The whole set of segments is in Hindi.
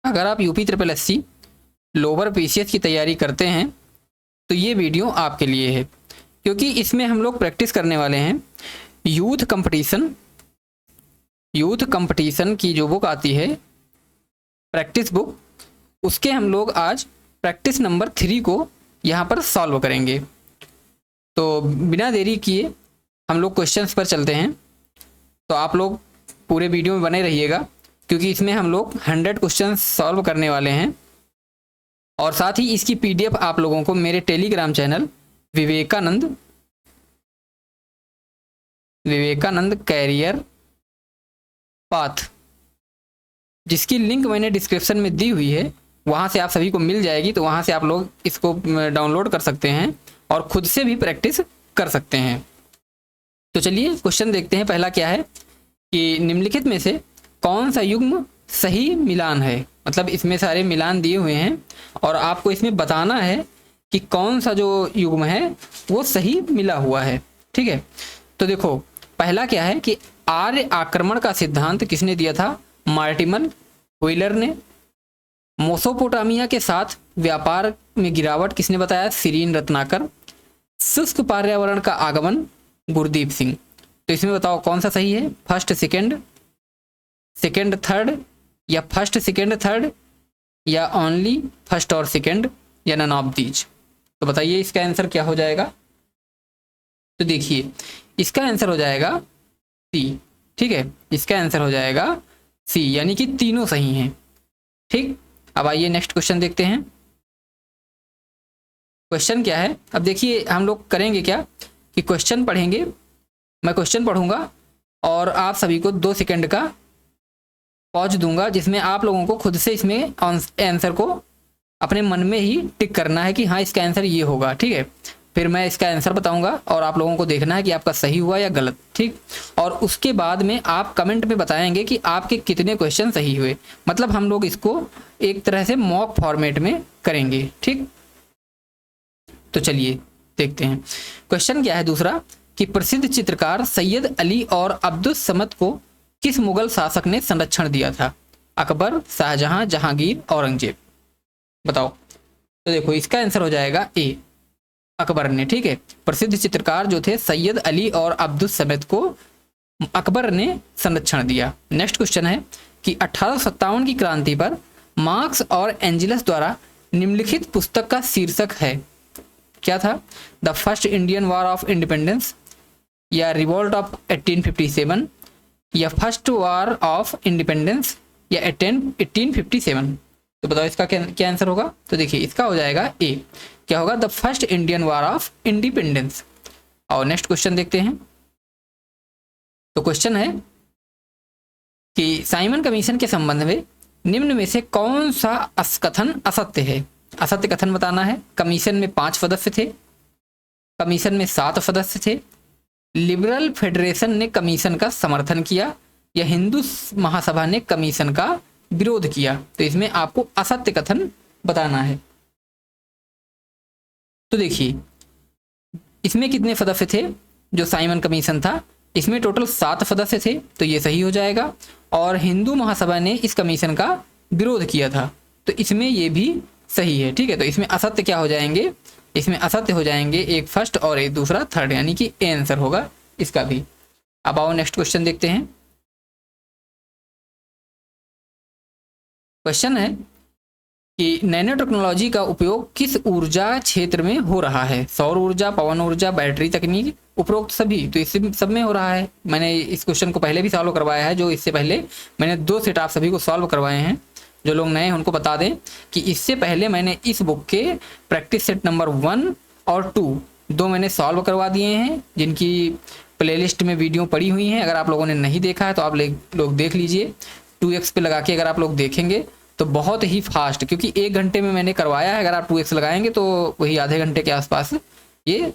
अगर आप UP triple SC lower PCS की तैयारी करते हैं तो ये वीडियो आपके लिए है, क्योंकि इसमें हम लोग प्रैक्टिस करने वाले हैं यूथ कंपटीशन की जो बुक आती है प्रैक्टिस बुक, उसके हम लोग आज प्रैक्टिस नंबर 3 को यहाँ पर सॉल्व करेंगे। तो बिना देरी किए हम लोग क्वेश्चंस पर चलते हैं। तो आप लोग पूरे वीडियो में बने रहिएगा, क्योंकि इसमें हम लोग 100 क्वेश्चंस सॉल्व करने वाले हैं। और साथ ही इसकी पीडीएफ आप लोगों को मेरे Telegram channel Vivekananda career path, जिसकी लिंक मैंने डिस्क्रिप्शन में दी हुई है, वहाँ से आप सभी को मिल जाएगी। तो वहाँ से आप लोग इसको डाउनलोड कर सकते हैं और खुद से भी प्रैक्टिस कर सकते हैं। तो चलिए क्वेश्चन देखते हैं। पहला क्या है कि निम्नलिखित में से कौन सा युग्म सही मिलान है। मतलब इसमें सारे मिलान दिए हुए हैं और आपको इसमें बताना है कि कौन सा जो युग्म है वो सही मिला हुआ है। ठीक है, तो देखो पहला क्या है कि आर्य आक्रमण का सिद्धांत किसने दिया था? मार्टिमन व्हीलर ने। मोसोपोटामिया के साथ व्यापार में गिरावट किसने बताया? सीरीन रत्नाकर। शुष्क पर्यावरण का आगमन गुरदीप सिंह। तो इसमें बताओ कौन सा सही है? फर्स्ट सेकंड थर्ड, या फर्स्ट सेकंड थर्ड, या ओनली फर्स्ट और सेकंड, या नन ऑफ दीज। तो बताइए इसका आंसर क्या हो जाएगा? तो देखिए इसका आंसर हो जाएगा सी। ठीक है, इसका आंसर हो जाएगा सी, यानी कि तीनों सही हैं। ठीक, अब आइए नेक्स्ट क्वेश्चन देखते हैं। क्वेश्चन क्या है? अब देखिए हम लोग करेंगे क्या कि क्वेश्चन पढ़ेंगे, मैं क्वेश्चन पढ़ूंगा और आप सभी को 2 सेकंड का पॉज दूंगा, जिसमें आप लोगों को खुद से इसमें आंसर को अपने मन में ही टिक करना है कि हाँ इसका आंसर ये होगा। ठीक है, फिर मैं इसका आंसर बताऊंगा और आप लोगों को देखना है कि आपका सही हुआ या गलत। ठीक, और उसके बाद में आप कमेंट में बताएंगे कि आपके कितने क्वेश्चन सही हुए। मतलब हम लोग इसको एक तरह से मॉक फॉर्मेट में करेंगे। ठीक, तो चलिए देखते हैं क्वेश्चन क्या है। दूसरा कि प्रसिद्ध चित्रकार सैयद अली और अब्दुल समद को किस मुगल शासक ने संरक्षण दिया था? अकबर, शाहजहां, जहांगीर, औरंगजेब। बताओ। तो देखो इसका आंसर हो जाएगा ए, अकबर ने। ठीक है, प्रसिद्ध चित्रकार जो थे सैयद अली और अब्दुल समद को अकबर ने संरक्षण दिया। नेक्स्ट क्वेश्चन है कि 1857 की क्रांति पर मार्क्स और एंजिलस द्वारा निम्नलिखित पुस्तक का शीर्षक है क्या था? The first Indian war of independence, या रिवॉल्ट ऑफ 1857, या फर्स्ट वॉर ऑफ इंडिपेंडेंस, या 1857। तो बताओ इसका क्या आंसर होगा? तो देखिए इसका हो जाएगा ए, क्या होगा? The first Indian war of independence. और नेक्स्ट क्वेश्चन देखते हैं। तो क्वेश्चन है कि साइमन कमीशन के संबंध में निम्न में से कौन सा कथन असत्य है? असत्य कथन बताना है। कमीशन में 5 सदस्य थे, कमीशन में 7 सदस्य थे, लिबरल फेडरेशन ने कमीशन का समर्थन किया, या हिंदू महासभा ने कमीशन का विरोध किया। तो इसमें आपको असत्य कथन बताना है। तो देखिए इसमें कितने सदस्य थे? जो साइमन कमीशन था इसमें टोटल 7 सदस्य थे, तो ये सही हो जाएगा। और हिंदू महासभा ने इस कमीशन का विरोध किया था, तो इसमें ये भी सही है। ठीक है, तो इसमें असत्य क्या हो जाएंगे? इसमें असत्य हो जाएंगे एक फर्स्ट और एक दूसरा थर्ड, यानी कि ए आंसर होगा इसका भी। अब आओ नेक्स्ट क्वेश्चन देखते हैं। क्वेश्चन है कि नैनो टेक्नोलॉजी का उपयोग किस ऊर्जा क्षेत्र में हो रहा है? सौर ऊर्जा, पवन ऊर्जा, बैटरी तकनीक, उपरोक्त सभी। तो इससे सब में हो रहा है। मैंने इस क्वेश्चन को पहले भी सॉल्व करवाया है, जो इससे पहले मैंने 2 सेट आप सभी को सॉल्व करवाए हैं। जो लोग नए हैं उनको बता दें कि इससे पहले मैंने इस बुक के प्रैक्टिस सेट नंबर 1 और 2 मैंने सॉल्व करवा दिए हैं, जिनकी प्लेलिस्ट में वीडियो पड़ी हुई हैं। अगर आप लोगों ने नहीं देखा है तो आप लोग देख लीजिए। 2x पे लगा के अगर आप लोग देखेंगे तो बहुत ही फास्ट, क्योंकि 1 घंटे में मैंने करवाया है। अगर आप 2x लगाएंगे तो वही आधे घंटे के आसपास ये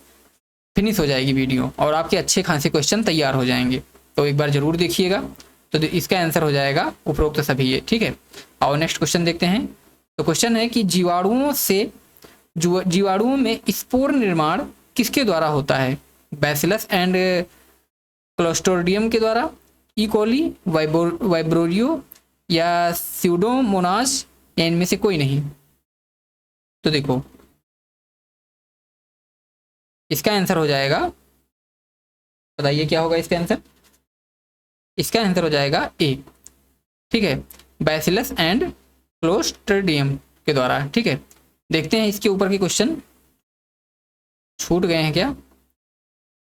फिनिश हो जाएगी वीडियो और आपके अच्छे खासे क्वेश्चन तैयार हो जाएंगे। तो एक बार जरूर देखिएगा। तो इसका आंसर हो जाएगा उपरोक्त सभी ये। ठीक है, और नेक्स्ट क्वेश्चन देखते हैं। तो क्वेश्चन है कि जीवाणुओं में स्पोर निर्माण किसके द्वारा होता है? बैसिलस एंड क्लोस्ट्रिडियम के द्वारा, ई कोली, वाइब्रोरियो, या स्यूडोमोनास, या इनमें से कोई नहीं? तो देखो इसका आंसर हो जाएगा, बताइए क्या होगा इसका आंसर? इसका आंसर हो जाएगा ए, ठीक है, बैसिलस एंड क्लोस्ट्रिडियम के द्वारा। ठीक है, देखते हैं इसके ऊपर के क्वेश्चन छूट गए हैं क्या,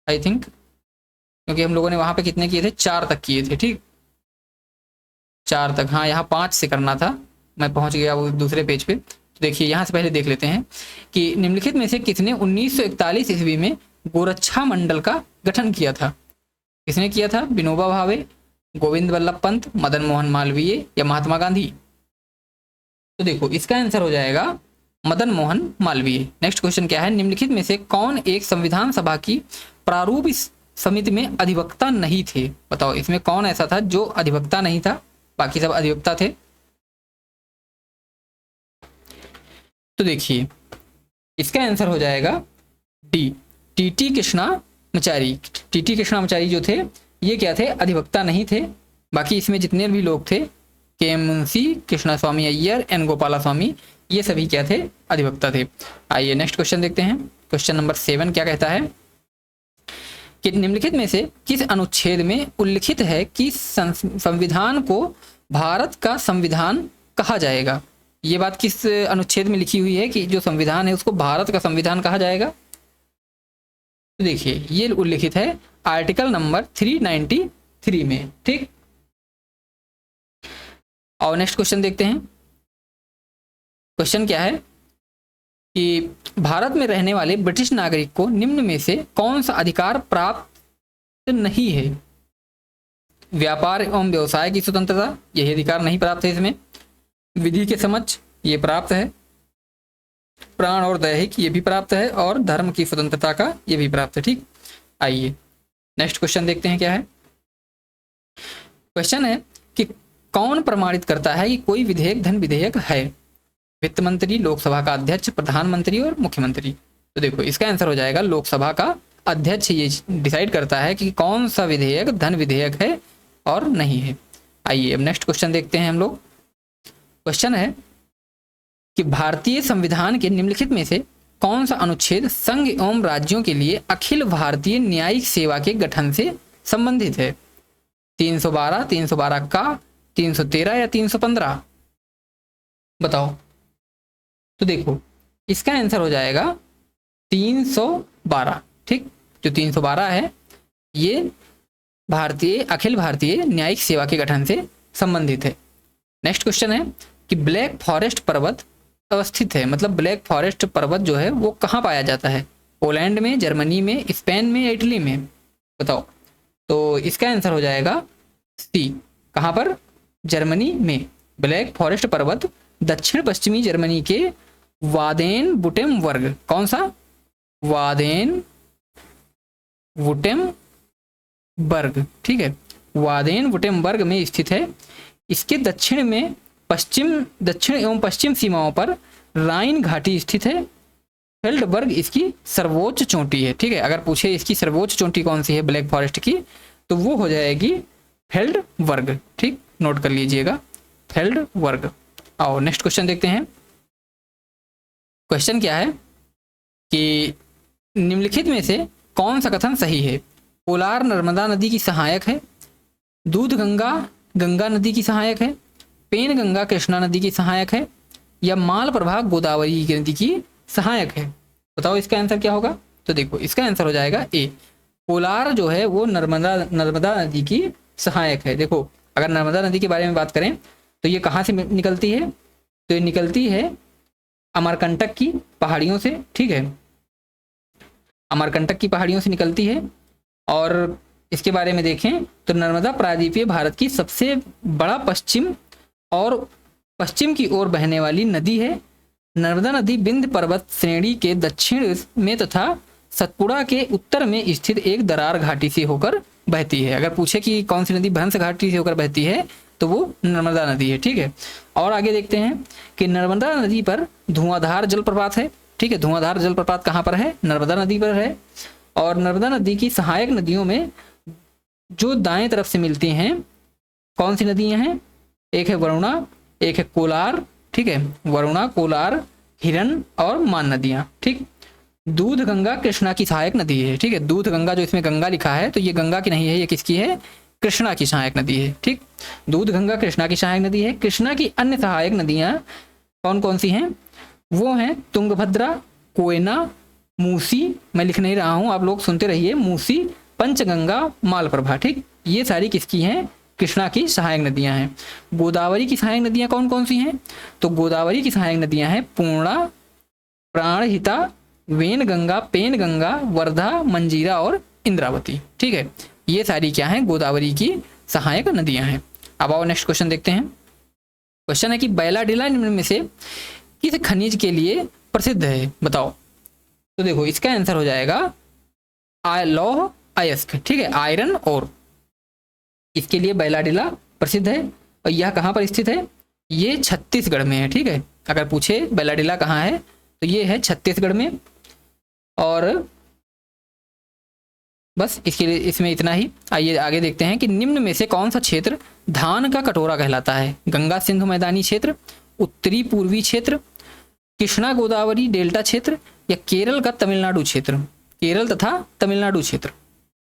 आई थिंक, क्योंकि हम लोगों ने वहां पे कितने किए थे, 4 तक किए थे। ठीक, 4 तक, हाँ यहाँ 5 से करना था, मैं पहुंच गया वो दूसरे पेज पे। तो देखिए यहाँ से पहले देख लेते हैं कि निम्नलिखित में से किसने 1941 ईस्वी में गोरक्षा मंडल का गठन किया था? किसने किया था? विनोबा भावे, गोविंद वल्लभ पंत, मदन मोहन मालवीय या महात्मा गांधी? तो देखो इसका आंसर हो जाएगा मदन मोहन मालवीय। नेक्स्ट क्वेश्चन क्या है, निम्नलिखित में से कौन एक संविधान सभा की प्रारूप समिति में अधिवक्ता नहीं थे? बताओ इसमें कौन ऐसा था जो अधिवक्ता नहीं था, बाकी सब अधिवक्ता थे? तो देखिए इसका आंसर हो जाएगा D, TT Krishnamachari. TT Krishnamachari जो थे ये क्या थे, अधिवक्ता नहीं थे। बाकी इसमें जितने भी लोग थे, के मुंशी, कृष्णा स्वामी अय्यर, एन गोपाला स्वामी, ये सभी क्या थे, अधिवक्ता थे। आइए नेक्स्ट क्वेश्चन देखते हैं। क्वेश्चन नंबर 7 क्या कहता है कि निम्नलिखित में से किस अनुच्छेद में उल्लिखित है कि संविधान को भारत का संविधान कहा जाएगा? ये बात किस अनुच्छेद में लिखी हुई है कि जो संविधान है उसको भारत का संविधान कहा जाएगा? तो देखिए ये उल्लिखित है आर्टिकल नंबर 393 में। ठीक, और नेक्स्ट क्वेश्चन देखते हैं। क्वेश्चन क्या है कि भारत में रहने वाले ब्रिटिश नागरिक को निम्न में से कौन सा अधिकार प्राप्त नहीं है? व्यापार एवं व्यवसाय की स्वतंत्रता, यही अधिकार नहीं प्राप्त है इसमें। विधि के समझ, ये प्राप्त है। प्राण और दैहिक, ये भी प्राप्त है। और धर्म की स्वतंत्रता का, ये भी प्राप्त है। ठीक, आइए नेक्स्ट क्वेश्चन देखते हैं क्या है। क्वेश्चन है कि कौन प्रमाणित करता है कि कोई विधेयक धन विधेयक है? वित्त मंत्री, लोकसभा का अध्यक्ष, प्रधानमंत्री और मुख्यमंत्री? तो देखो इसका आंसर हो जाएगा लोकसभा का अध्यक्ष ये डिसाइड करता है कि कौन सा विधेयक धन विधेयक है और नहीं है। आइए अब नेक्स्ट क्वेश्चन देखते हैं हम लोग। क्वेश्चन है कि भारतीय संविधान के निम्नलिखित में से कौन सा अनुच्छेद संघ एवं राज्यों के लिए अखिल भारतीय न्यायिक सेवा के गठन से संबंधित है? 312, 312 का, 313 या 315? बताओ। तो देखो इसका आंसर हो जाएगा 312। ठीक, जो 312 है ये अखिल भारतीय न्यायिक सेवा के गठन से संबंधित है। नेक्स्ट क्वेश्चन है कि ब्लैक फॉरेस्ट पर्वत अवस्थित है, मतलब ब्लैक फॉरेस्ट पर्वत जो है वो कहाँ पाया जाता है? पोलैंड में, जर्मनी में, स्पेन में या इटली में? बताओ। तो इसका आंसर हो जाएगा सी, कहाँ पर? जर्मनी में। ब्लैक फॉरेस्ट पर्वत दक्षिण पश्चिमी जर्मनी के वादेन वुटेमबर्ग, कौन सा? वादेन वुटेमबर्ग, ठीक है, वादेन वुटेमबर्ग में स्थित है। इसके दक्षिण एवं पश्चिम सीमाओं पर राइन घाटी स्थित है। फेल्डबर्ग इसकी सर्वोच्च चोटी है। ठीक है, अगर पूछे इसकी सर्वोच्च चोटी कौन सी है ब्लैक फॉरेस्ट की, तो वो हो जाएगी फेल्डबर्ग। ठीक, नोट कर लीजिएगा, फेल्डबर्ग। आओ नेक्स्ट क्वेश्चन देखते हैं। क्वेश्चन क्या है कि निम्नलिखित में से कौन सा कथन सही है? कोलार नर्मदा नदी की सहायक है, दूध गंगा गंगा नदी की सहायक है, पेन गंगा कृष्णा नदी की सहायक है, या माल प्रभा गोदावरी नदी की सहायक है? बताओ इसका आंसर क्या होगा? तो देखो इसका आंसर हो जाएगा ए, कोलार जो है वो नर्मदा नदी की सहायक है। देखो अगर नर्मदा नदी के बारे में बात करें तो ये कहाँ से निकलती है? तो ये निकलती है अमरकंटक की पहाड़ियों से। ठीक है, अमरकंटक की पहाड़ियों से निकलती है। और इसके बारे में देखें तो नर्मदा प्रायद्वीपीय भारत की सबसे बड़ा पश्चिम की ओर बहने वाली नदी है। नर्मदा नदी विंध्य पर्वत श्रेणी के दक्षिण में तथा सतपुड़ा के उत्तर में स्थित एक दरार घाटी से होकर बहती है। अगर पूछे कि कौन सी नदी भंस घाटी से होकर बहती है तो वो नर्मदा नदी है। ठीक है, और आगे देखते हैं कि नर्मदा नदी पर धुआंधार जलप्रपात है। ठीक है, धुआंधार जलप्रपात कहाँ पर है? नर्मदा नदी पर है। और नर्मदा नदी की सहायक नदियों में जो दाएं तरफ से मिलती हैं, कौन सी नदियां हैं? एक है वरुणा, एक है कोलार ठीक है, वरुणा, कोलार, हिरन और मान नदियां। ठीक, दूध गंगा कृष्णा की सहायक नदी है। ठीक है, दूध गंगा जो इसमें गंगा लिखा है तो ये गंगा की नहीं है, ये किसकी है, कृष्णा की सहायक नदी है। ठीक, दूध गंगा कृष्णा की सहायक नदी है। कृष्णा की अन्य सहायक नदियां कौन कौन सी हैं, वो हैं तुंगभद्रा, कोयना, मूसी, मैं लिख नहीं रहा हूं, आप लोग सुनते रहिए, मूसी, पंचगंगा, मालप्रभा। ठीक, ये सारी किसकी हैं, कृष्णा की सहायक नदियां हैं। गोदावरी की सहायक नदियां कौन कौन सी हैं, तो गोदावरी की सहायक नदियां हैं पूर्णा, प्राणहिता, वेनगंगा, पेनगंगा, वर्धा, मंजीरा और इंद्रावती। ठीक है, ये सारी क्या हैं, गोदावरी की सहायक नदियां हैं। अब आओ नेक्स्ट क्वेश्चन देखते हैं। क्वेश्चन है कि बैलाडिला निम्न में से किस खनिज के लिए प्रसिद्ध है, बताओ। तो देखो इसका आंसर हो जाएगा लौह अयस्क। ठीक है, आयरन और, इसके लिए बैलाडिला प्रसिद्ध है। और यह कहाँ पर स्थित है, ये छत्तीसगढ़ में है। ठीक है, अगर पूछे बैलाडिला कहाँ है तो ये है छत्तीसगढ़ में। और बस इसके लिए इसमें इतना ही। आइए आगे देखते हैं कि निम्न में से कौन सा क्षेत्र धान का कटोरा कहलाता है, गंगा सिंधु मैदानी क्षेत्र, उत्तरी पूर्वी क्षेत्र, कृष्णा गोदावरी डेल्टा क्षेत्र या केरल का तमिलनाडु क्षेत्र, केरल तथा तमिलनाडु क्षेत्र,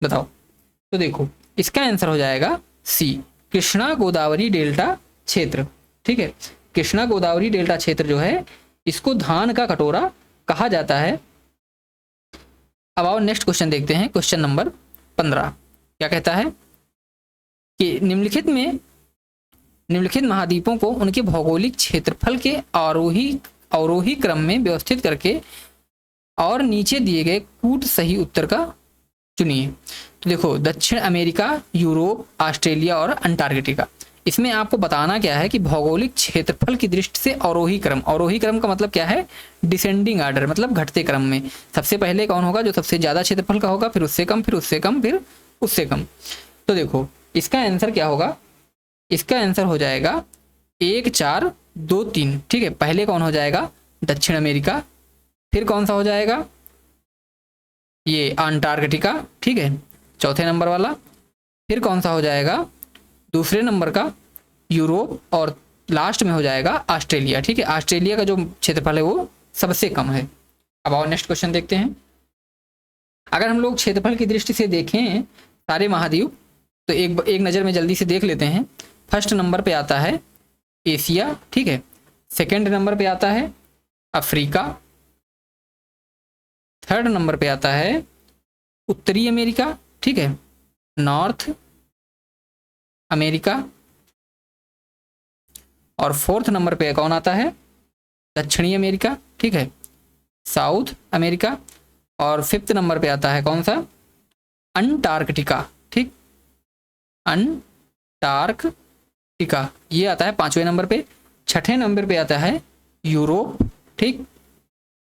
बताओ। तो देखो इसका आंसर हो जाएगा सी, कृष्णा गोदावरी डेल्टा क्षेत्र। ठीक है, कृष्णा गोदावरी डेल्टा क्षेत्र जो है इसको धान का कटोरा कहा जाता है। अब आओ नेक्स्ट क्वेश्चन देखते हैं, क्वेश्चन नंबर 15 क्या कहता है कि निम्नलिखित महाद्वीपों को उनके भौगोलिक क्षेत्रफल के आरोही क्रम में व्यवस्थित करके और नीचे दिए गए कूट सही उत्तर का चुनिए। तो देखो दक्षिण अमेरिका, यूरोप, ऑस्ट्रेलिया और अंटार्कटिका। इसमें आपको बताना क्या है कि भौगोलिक क्षेत्रफल की दृष्टि से आरोही क्रम का मतलब क्या है, डिसेंडिंग ऑर्डर, मतलब घटते क्रम में। सबसे पहले कौन होगा, जो सबसे ज्यादा क्षेत्रफल का होगा, फिर उससे कम, फिर उससे कम, फिर उससे कम। तो देखो इसका आंसर क्या होगा, इसका आंसर हो जाएगा 1 4 2 3। ठीक है, पहले कौन हो जाएगा, दक्षिण अमेरिका, फिर कौन सा हो जाएगा, ये अंटार्कटिका। ठीक है, चौथे नंबर वाला, फिर कौन सा हो जाएगा, दूसरे नंबर का यूरोप, और लास्ट में हो जाएगा ऑस्ट्रेलिया। ठीक है, ऑस्ट्रेलिया का जो क्षेत्रफल है वो सबसे कम है। अब आओ नेक्स्ट क्वेश्चन देखते हैं। अगर हम लोग क्षेत्रफल की दृष्टि से देखें सारे महाद्वीप तो एक नज़र में जल्दी से देख लेते हैं। फर्स्ट नंबर पे आता है एशिया। ठीक है, सेकंड नंबर पे आता है अफ्रीका, थर्ड नंबर पे आता है उत्तरी अमेरिका। ठीक है, नॉर्थ अमेरिका, और फोर्थ नंबर पे कौन आता है, दक्षिणी अमेरिका। ठीक है, साउथ अमेरिका, और फिफ्थ नंबर पे आता है कौन सा, अंटार्कटिका। ठीक, अंटार्कटिका ये आता है 5वें नंबर पे। छठे नंबर पे आता है यूरोप। ठीक,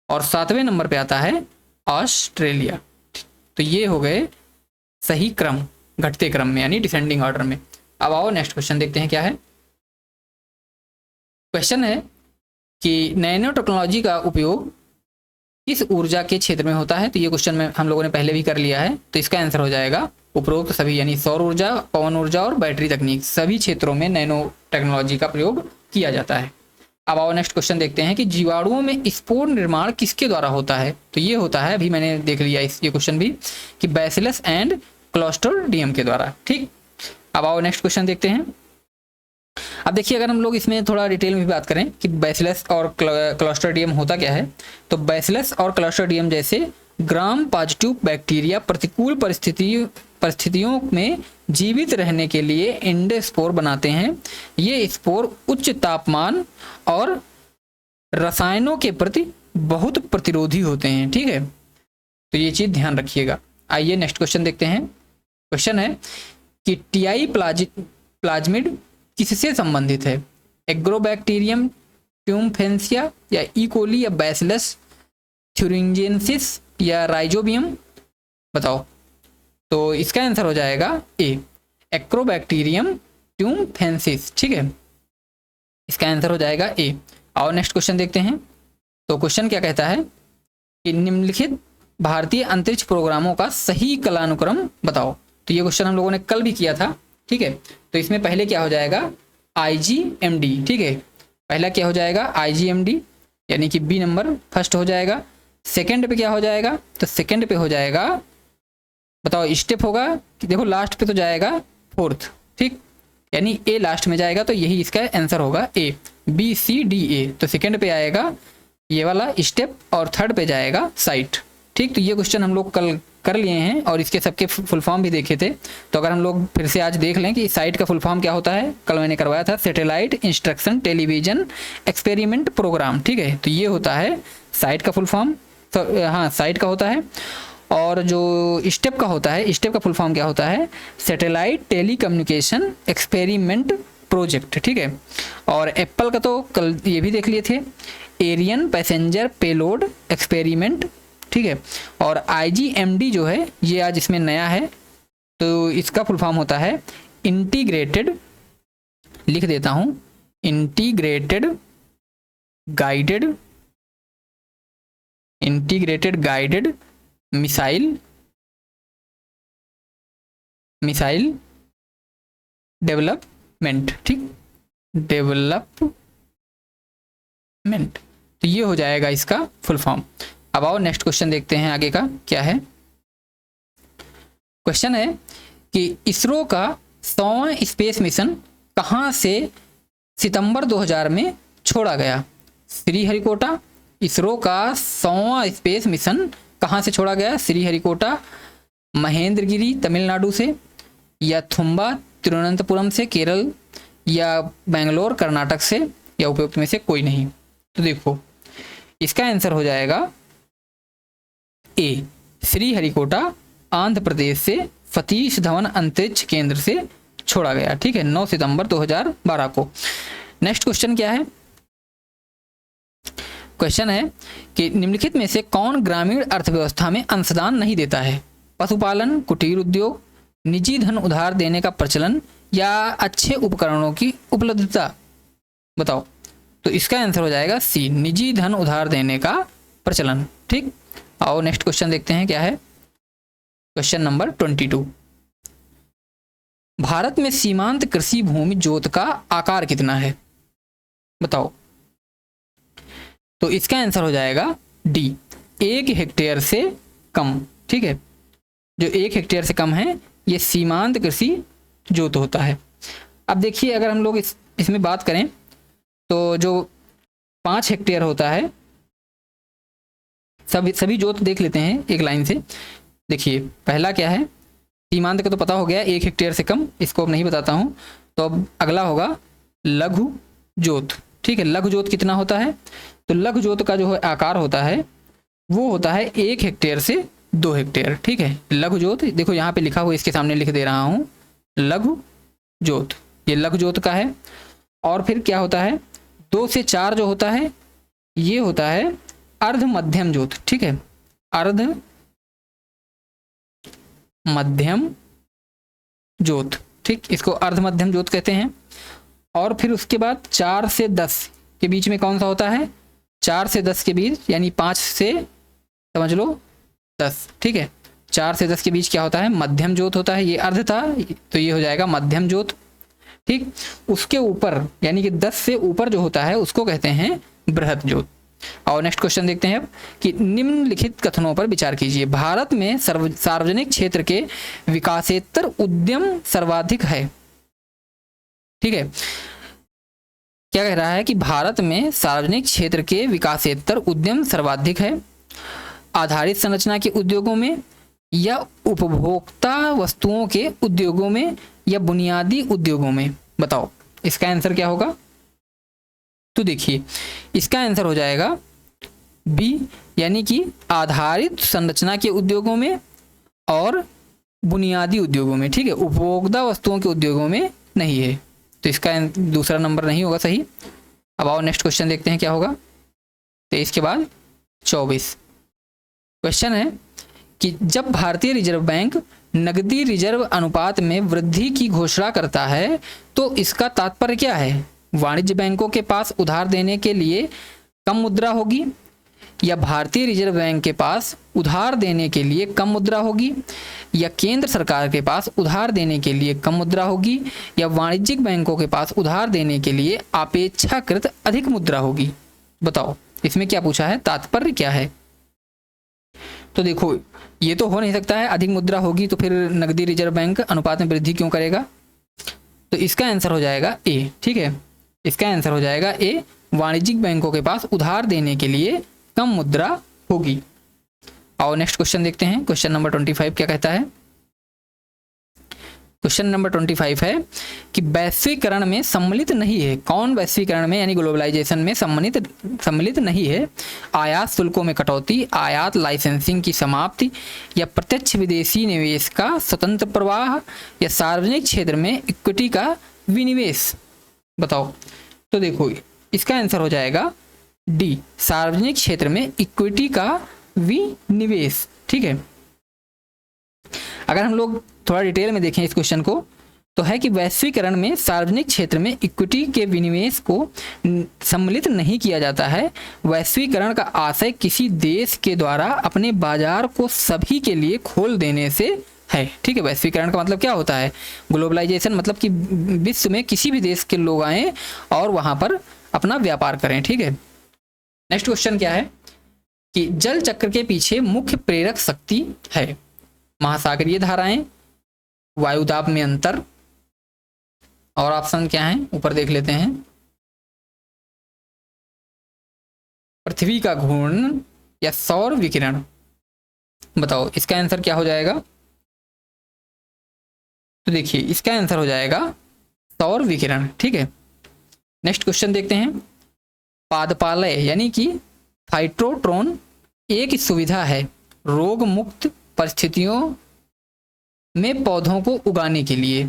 और 7वें नंबर पे आता है ऑस्ट्रेलिया। तो ये हो गए सही क्रम, घटते क्रम में यानी डिसेंडिंग ऑर्डर में। अब आओ नेक्स्ट क्वेश्चन देखते हैं क्या है। क्वेश्चन है कि नैनो टेक्नोलॉजी का उपयोग किस ऊर्जा के क्षेत्र में होता है। तो ये क्वेश्चन में हम लोगों ने पहले भी कर लिया है। तो इसका आंसर हो जाएगा उपरोक्त सभी, यानी सौर ऊर्जा, पवन ऊर्जा और बैटरी तकनीक, सभी क्षेत्रों में नैनो टेक्नोलॉजी का प्रयोग किया जाता है। अब आओ नेक्स्ट क्वेश्चन देखते हैं कि जीवाणुओं में स्पोर निर्माण किसके द्वारा होता है। तो ये होता है, अभी मैंने देख लिया ये क्वेश्चन भी, कि बैसिलस एंड क्लोस्ट्रिडियम के द्वारा। ठीक, अब आओ नेक्स्ट क्वेश्चन देखते हैं। अब देखिए अगर हम लोग इसमें थोड़ा डिटेल में भी बात करें कि बैसिलस और क्लोस्ट्रिडियम होता क्या है, तो बैसिलस और क्लोस्ट्रिडियम जैसे ग्राम पॉजिटिव बैक्टीरिया प्रतिकूल परिस्थितियों में जीवित रहने के लिए एंडोस्पोर बनाते हैं। ये स्पोर उच्च तापमान और रसायनों के प्रति बहुत प्रतिरोधी होते हैं। ठीक है, तो ये चीज ध्यान रखिएगा। आइए नेक्स्ट क्वेश्चन देखते हैं। क्वेश्चन है कि टीआई प्लाज्मिड किससे संबंधित है, एग्रोबैक्टीरियम ट्यूम्फेंसिया या इकोली या बैसिलस थ्यूरिंजियंसिस या राइजोबियम, बताओ। तो इसका आंसर हो जाएगा ए, एक्रोबैक्टीरियम ट्यूम्फेंसिस। ठीक है, इसका आंसर हो जाएगा ए। और नेक्स्ट क्वेश्चन देखते हैं। तो क्वेश्चन क्या कहता है कि निम्नलिखित भारतीय अंतरिक्ष प्रोग्रामों का सही कालानुक्रम बताओ। तो ये क्वेश्चन हम लोगों ने कल भी किया था। ठीक है, तो इसमें पहले क्या हो जाएगा, IGMD। ठीक है, पहला क्या हो जाएगा IGMD, यानी कि बी नंबर फर्स्ट हो जाएगा। सेकंड पे क्या हो जाएगा, तो सेकंड पे हो जाएगा, बताओ स्टेप होगा कि देखो लास्ट पे तो जाएगा फोर्थ, ठीक, यानी ए लास्ट में जाएगा, तो यही इसका आंसर होगा ए, BCDA। तो सेकंड पे आएगा ये वाला स्टेप और थर्ड पे जाएगा साइट, ठीक। तो ये क्वेश्चन हम लोग कल कर लिए हैं और इसके सबके फुल फॉर्म भी देखे थे। तो अगर हम लोग फिर से आज देख लें कि साइट का फुल फॉर्म क्या होता है, कल मैंने करवाया था, satellite instruction television experiment program, ठीक है। तो ये होता है साइट का फुल फॉर्म, तो हाँ साइट का होता है। और जो स्टेप का होता है, स्टेप का फुल फॉर्म क्या होता है, satellite tele communication experiment project, ठीक है। और एप्पल का तो कल ये भी देख लिए थे, एरियन पैसेंजर पेलोड एक्सपेरिमेंट, ठीक है। और IGMD जो है ये आज इसमें नया है, तो इसका फुल फॉर्म होता है इंटीग्रेटेड, लिख देता हूं, इंटीग्रेटेड गाइडेड मिसाइल डेवलपमेंट, ठीक, डेवलपमेंट। तो ये हो जाएगा इसका फुल फॉर्म। अब आओ नेक्स्ट क्वेश्चन देखते हैं आगे का क्या है। क्वेश्चन है कि इसरो का 100वां स्पेस मिशन कहां से सितंबर 2000 में छोड़ा गया। श्रीहरिकोटा, इसरो का 100वां स्पेस मिशन कहां से छोड़ा गया, श्रीहरिकोटा, महेंद्रगिरी तमिलनाडु से, या थुम्बा तिरुवनंतपुरम से केरल, या बेंगलोर कर्नाटक से, या उपयुक्त में से कोई नहीं। तो देखो इसका आंसर हो जाएगा ए, श्रीहरिकोटा आंध्र प्रदेश से सतीश धवन अंतरिक्ष केंद्र से छोड़ा गया, ठीक है, 9 सितंबर 2012 को। नेक्स्ट क्वेश्चन क्या है, क्वेश्चन है कि निम्नलिखित में से कौन ग्रामीण अर्थव्यवस्था में अंशदान नहीं देता है, पशुपालन, कुटीर उद्योग, निजी धन उधार देने का प्रचलन, या अच्छे उपकरणों की उपलब्धता, बताओ। तो इसका आंसर हो जाएगा सी, निजी धन उधार देने का प्रचलन, ठीक। आओ नेक्स्ट क्वेश्चन देखते हैं क्या है। क्वेश्चन नंबर 22, भारत में सीमांत कृषि भूमि जोत का आकार कितना है, बताओ। तो इसका आंसर हो जाएगा डी, 1 हेक्टेयर से कम, ठीक है। जो 1 हेक्टेयर से कम है ये सीमांत कृषि जोत होता है। अब देखिए अगर हम लोग इसमें बात करें तो जो 5 हेक्टेयर होता है, सभी जोत देख लेते हैं एक लाइन से। देखिए पहला क्या है, सीमांत का तो पता हो गया 1 हेक्टेयर से कम, इसको अब नहीं बताता हूं। तो अब अगला होगा लघु जोत, ठीक है। लघु जोत कितना होता है, तो लघु जोत का जो है आकार होता है वो होता है 1 हेक्टेयर से 2 हेक्टेयर, ठीक है। लघु जोत देखो यहाँ पे लिखा हुआ, इसके सामने लिख दे रहा हूँ, लघु जोत, ये लघु जोत का है। और फिर क्या होता है, 2 से 4 जो होता है ये होता है अर्ध मध्यम जोत, ठीक है, अर्ध मध्यम जोत, ठीक, इसको अर्ध मध्यम जोत कहते हैं। और फिर उसके बाद 4 से 10 के बीच में कौन सा होता है, 4 से 10 के बीच, यानी 5 से समझ लो 10, ठीक है, 4 से 10 के बीच क्या होता है, मध्यम जोत होता है। ये अर्ध था तो ये हो जाएगा मध्यम जोत, ठीक। उसके ऊपर यानी कि 10 से ऊपर जो होता है उसको कहते हैं बृहत जोत। और नेक्स्ट क्वेश्चन देखते हैं अब कि निम्नलिखित कथनों पर विचार कीजिए। भारत में सार्वजनिक क्षेत्र के विकासेतर उद्यम सर्वाधिक है, ठीक है। क्या कह रहा है कि भारत में सार्वजनिक क्षेत्र के विकासेतर उद्यम सर्वाधिक है, आधारित संरचना के उद्योगों में, या उपभोक्ता वस्तुओं के उद्योगों में, या बुनियादी उद्योगों में, बताओ इसका आंसर क्या होगा। तो देखिए इसका आंसर हो जाएगा बी, यानी कि आधारित संरचना के उद्योगों में और बुनियादी उद्योगों में, ठीक है, उपभोक्ता वस्तुओं के उद्योगों में नहीं है। तो इसका दूसरा नंबर नहीं होगा सही। अब आओ नेक्स्ट क्वेश्चन देखते हैं क्या होगा। 23 के बाद 24 क्वेश्चन है कि जब भारतीय रिजर्व बैंक नकदी रिजर्व अनुपात में वृद्धि की घोषणा करता है तो इसका तात्पर्य क्या है। वाणिज्य बैंकों के पास उधार देने के लिए कम मुद्रा होगी, या भारतीय रिजर्व बैंक के पास उधार देने के लिए कम मुद्रा होगी, या केंद्र सरकार के पास उधार देने के लिए कम मुद्रा होगी, या वाणिज्यिक बैंकों के पास उधार देने के लिए अपेक्षाकृत अधिक मुद्रा होगी। बताओ इसमें क्या पूछा है, तात्पर्य क्या है। तो देखो ये तो हो नहीं सकता है, अधिक मुद्रा होगी तो फिर नकदी रिजर्व बैंक अनुपात में वृद्धि क्यों करेगा। तो इसका आंसर हो जाएगा ए। ठीक है, इसका आंसर हो जाएगा ए, वाणिज्यिक बैंकों के पास उधार देने के लिए कम मुद्रा होगी। और नेक्स्ट क्वेश्चन देखते हैं, क्वेश्चन नंबर 25 क्या कहता है। क्वेश्चन नंबर 25 है कि वैश्वीकरण में सम्मिलित नहीं है। कौन वैश्वीकरण में यानी ग्लोबलाइजेशन में सम्मिलित नहीं है। आयात शुल्कों में कटौती, आयात लाइसेंसिंग की समाप्ति, या प्रत्यक्ष विदेशी निवेश का स्वतंत्र प्रवाह, या सार्वजनिक क्षेत्र में इक्विटी का विनिवेश। बताओ। तो देखो इसका आंसर हो जाएगा डी, सार्वजनिक क्षेत्र में इक्विटी का विनिवेश। ठीक है, अगर हम लोग थोड़ा डिटेल में देखें इस क्वेश्चन को तो है कि वैश्वीकरण में सार्वजनिक क्षेत्र में इक्विटी के विनिवेश को सम्मिलित नहीं किया जाता है। वैश्वीकरण का आशय किसी देश के द्वारा अपने बाजार को सभी के लिए खोल देने से है। ठीक है, वैश्वीकरण का मतलब क्या होता है, ग्लोबलाइजेशन मतलब कि विश्व में किसी भी देश के लोग आए और वहां पर अपना व्यापार करें। ठीक है, नेक्स्ट क्वेश्चन क्या है कि जल चक्र के पीछे मुख्य प्रेरक शक्ति है। महासागरीय धाराएं, वायुदाब में अंतर, और ऑप्शन क्या है ऊपर देख लेते हैं, पृथ्वी का घूर्णन या सौर विकिरण। बताओ इसका आंसर क्या हो जाएगा। तो देखिए इसका आंसर हो जाएगा सौर विकिरण। ठीक है, नेक्स्ट क्वेश्चन देखते हैं। पादपालय यानी कि फाइटोट्रोन एक सुविधा है रोग मुक्त परिस्थितियों में पौधों को उगाने के लिए,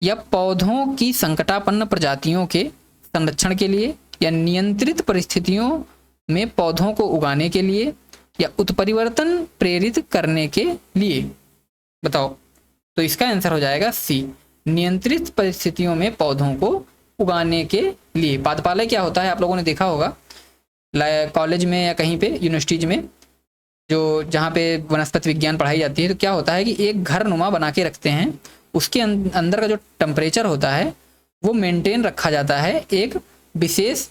या पौधों की संकटापन्न प्रजातियों के संरक्षण के लिए, या नियंत्रित परिस्थितियों में पौधों को उगाने के लिए, या उत्परिवर्तन प्रेरित करने के लिए। बताओ। तो इसका आंसर हो जाएगा सी, नियंत्रित परिस्थितियों में पौधों को उगाने के लिए। पादपालय क्या होता है आप लोगों ने देखा होगा कॉलेज में या कहीं पे यूनिवर्सिटीज में, जो जहाँ पे वनस्पति विज्ञान पढ़ाई जाती है, तो क्या होता है कि एक घर नुमा बना के रखते हैं, उसके अंदर का जो टेम्परेचर होता है वो मेंटेन रखा जाता है एक विशेष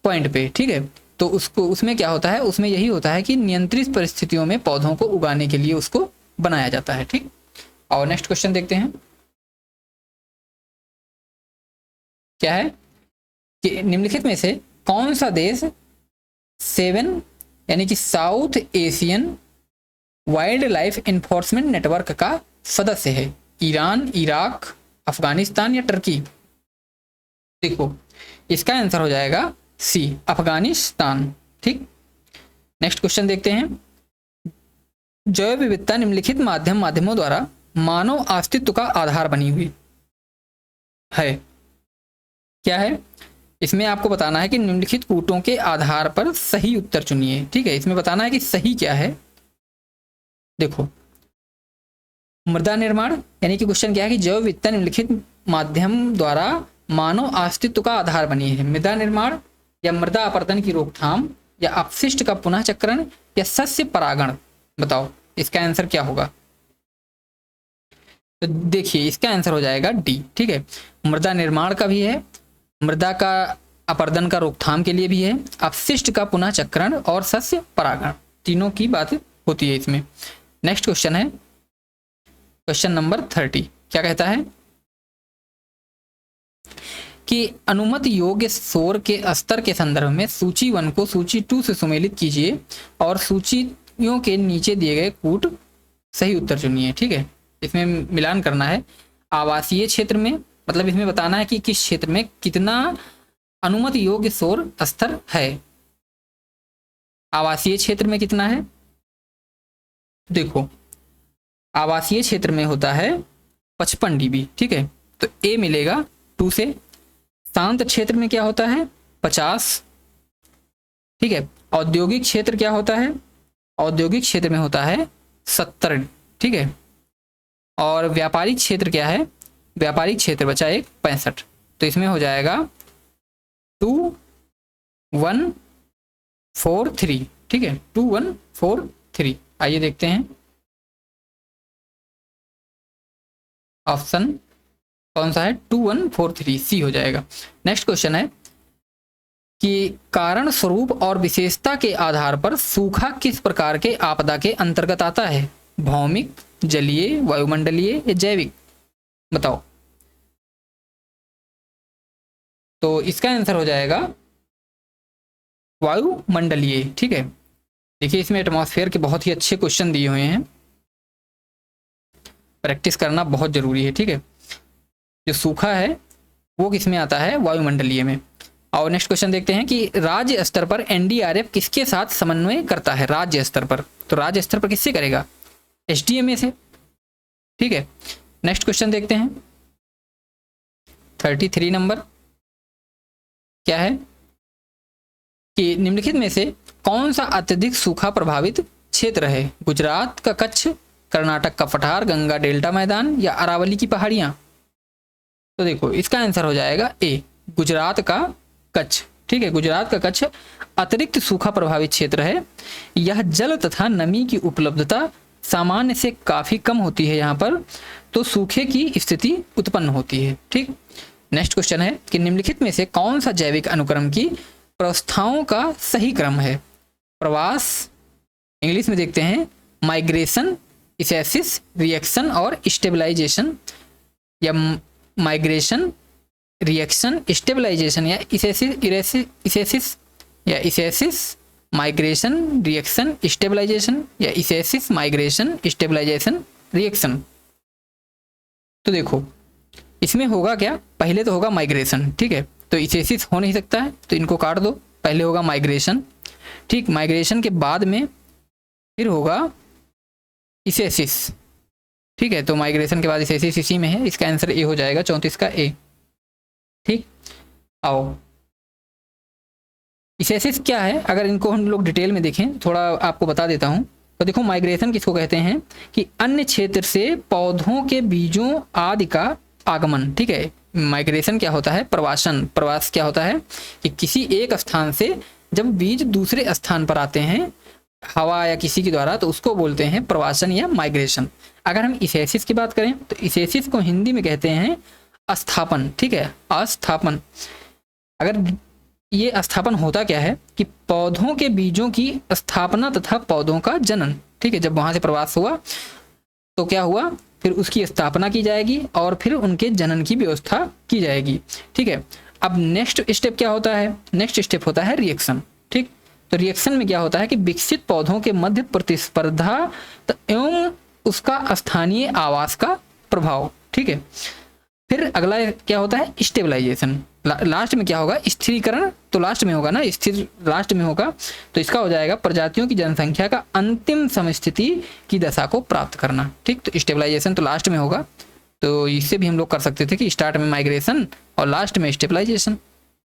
पॉइंट पे। ठीक है, तो उसमें क्या होता है, उसमें यही होता है कि नियंत्रित परिस्थितियों में पौधों को उगाने के लिए उसको बनाया जाता है। ठीक, और नेक्स्ट क्वेश्चन देखते हैं क्या है कि निम्नलिखित में से कौन सा देश 7 यानी कि south Asian wild life enforcement network का सदस्य है। ईरान, इराक, अफगानिस्तान या टर्की। देखो इसका आंसर हो जाएगा सी, अफगानिस्तान। ठीक, नेक्स्ट क्वेश्चन देखते हैं। जैव विविधता निम्नलिखित माध्यमों द्वारा मानव अस्तित्व का आधार बनी हुई है। क्या है, इसमें आपको बताना है कि निम्नलिखित कूटों के आधार पर सही उत्तर चुनिए। ठीक है, इसमें बताना है कि सही क्या है। देखो मृदा निर्माण यानी कि क्वेश्चन क्या है कि जैव विविधता निम्नलिखित माध्यम द्वारा मानव अस्तित्व का आधार बनी है। मृदा निर्माण, या मृदा अपरदन की रोकथाम, या अपशिष्ट का पुनः चक्रण, या सस्य परागण। बताओ इसका आंसर क्या होगा। तो देखिए इसका आंसर हो जाएगा डी। ठीक है, मृदा निर्माण का भी है, मृदा का अपरदन का रोकथाम के लिए भी है, अपशिष्ट का पुनः चक्रण और सस्य परागण, तीनों की बात होती है इसमें। नेक्स्ट क्वेश्चन है क्वेश्चन नंबर 30 क्या कहता है कि अनुमत योग्य शोर के स्तर के संदर्भ में सूची 1 को सूची 2 से सुमेलित कीजिए और सूचियों के नीचे दिए गए कूट सही उत्तर चुनिए। ठीक है, इसमें मिलान करना है। आवासीय क्षेत्र में मतलब इसमें बताना है कि किस क्षेत्र में कितना अनुमत योग्य शोर स्तर है। आवासीय क्षेत्र में कितना है, देखो आवासीय क्षेत्र में होता है 55 dB। ठीक है, तो ए मिलेगा 2 से। शांत क्षेत्र में क्या होता है 50। ठीक है, औद्योगिक क्षेत्र क्या होता है, औद्योगिक क्षेत्र में होता है 70। ठीक है, और व्यापारिक क्षेत्र क्या है, व्यापारिक क्षेत्र बचा एक 65। तो इसमें हो जाएगा 2, 1 4 3, ठीक है, 2 1 4 3। आइए देखते हैं ऑप्शन कौन सा है, 2 1 4 3, सी हो जाएगा। नेक्स्ट क्वेश्चन है कि कारण स्वरूप और विशेषता के आधार पर सूखा किस प्रकार के आपदा के अंतर्गत आता है, भौमिक, जलीय, वायुमंडलीय या जैविक, बताओ। तो इसका आंसर हो जाएगा वायुमंडलीय, ठीक है। देखिए इसमें एटमॉस्फेयर के बहुत ही अच्छे क्वेश्चन दिए हुए हैं, प्रैक्टिस करना बहुत जरूरी है, ठीक है। जो सूखा है वो किस में आता है, वायुमंडलीय में। और नेक्स्ट क्वेश्चन देखते हैं कि राज्य स्तर पर एनडीआरएफ किसके साथ समन्वय करता है, राज्य स्तर पर। तो राज्य स्तर पर किससे करेगा, एसडीएमए से, ठीक है। नेक्स्ट क्वेश्चन देखते हैं 33 नंबर, क्या है कि निम्नलिखित में से कौन सा अत्यधिक सूखा प्रभावित क्षेत्र है, गुजरात का कच्छ, कर्नाटक का पठार, गंगा डेल्टा मैदान या अरावली की पहाड़ियां। तो देखो इसका आंसर हो जाएगा ए, गुजरात का कच्छ, ठीक है। गुजरात का कच्छ अतिरिक्त सूखा प्रभावित क्षेत्र है। यह जल तथा नमी की उपलब्धता सामान्य से काफी कम होती है यहाँ पर, तो सूखे की स्थिति उत्पन्न होती है, ठीक। नेक्स्ट क्वेश्चन है कि निम्नलिखित में से कौन सा जैविक अनुक्रम की प्रवस्थाओं का सही क्रम है, प्रवास, इंग्लिश में देखते हैं माइग्रेशन, इसेसिस, रिएक्शन और स्टेबलाइजेशन, या माइग्रेशन, रिएक्शन, स्टेबलाइजेशन या इसेसिस या इसेसिस, माइग्रेशन, रिएक्शन, स्टेबलाइजेशन या इसेसिस, माइग्रेशन, स्टेबलाइजेशन, रिएक्शन। तो देखो इसमें होगा क्या, पहले तो होगा माइग्रेशन, ठीक है। तो इसेसिस हो नहीं सकता है, तो इनको काट दो, पहले होगा माइग्रेशन, ठीक। माइग्रेशन के बाद में फिर होगा इसेसिस, ठीक है। तो माइग्रेशन के बाद इसेसिस इसी में है, इसका आंसर ए हो जाएगा, 34 का ए, ठीक। आओ इसेसिस क्या है, अगर इनको हम लोग डिटेल में देखें, थोड़ा आपको बता देता हूं। तो देखो माइग्रेशन किसको कहते हैं कि अन्य क्षेत्र से पौधों के बीजों आदि का आगमन, ठीक है। माइग्रेशन क्या होता है, प्रवासन, प्रवास क्या होता है कि किसी एक स्थान से जब बीज दूसरे स्थान पर आते हैं हवा या किसी के द्वारा, तो उसको बोलते हैं प्रवासन या माइग्रेशन। अगर हम इसेसिस की बात करें तो इसेसिस को हिंदी में कहते हैं अस्थापन, ठीक है, अस्थापन। अगर ये अस्थापन होता क्या है कि पौधों के बीजों की स्थापना तथा पौधों का जनन, ठीक है। जब वहां से प्रवास हुआ तो क्या हुआ, फिर उसकी स्थापना की जाएगी और फिर उनके जनन की व्यवस्था की जाएगी, ठीक है। अब नेक्स्ट स्टेप क्या होता है, नेक्स्ट स्टेप होता है रिएक्शन, ठीक। तो रिएक्शन में क्या होता है कि विकसित पौधों के मध्य प्रतिस्पर्धा एवं उसका स्थानीय आवास का प्रभाव, ठीक है। फिर अगला क्या होता है स्टेबलाइजेशन, लास्ट में क्या होगा, स्थिरीकरण, तो लास्ट में होगा ना, स्थिर लास्ट में होगा। तो इसका हो जाएगा प्रजातियों की जनसंख्या का अंतिम समस्थिति की दशा को प्राप्त करना, ठीक। तो स्टेबलाइजेशन तो लास्ट में होगा, तो इससे भी हम लोग कर सकते थे कि स्टार्ट में माइग्रेशन और लास्ट में स्टेबलाइजेशन,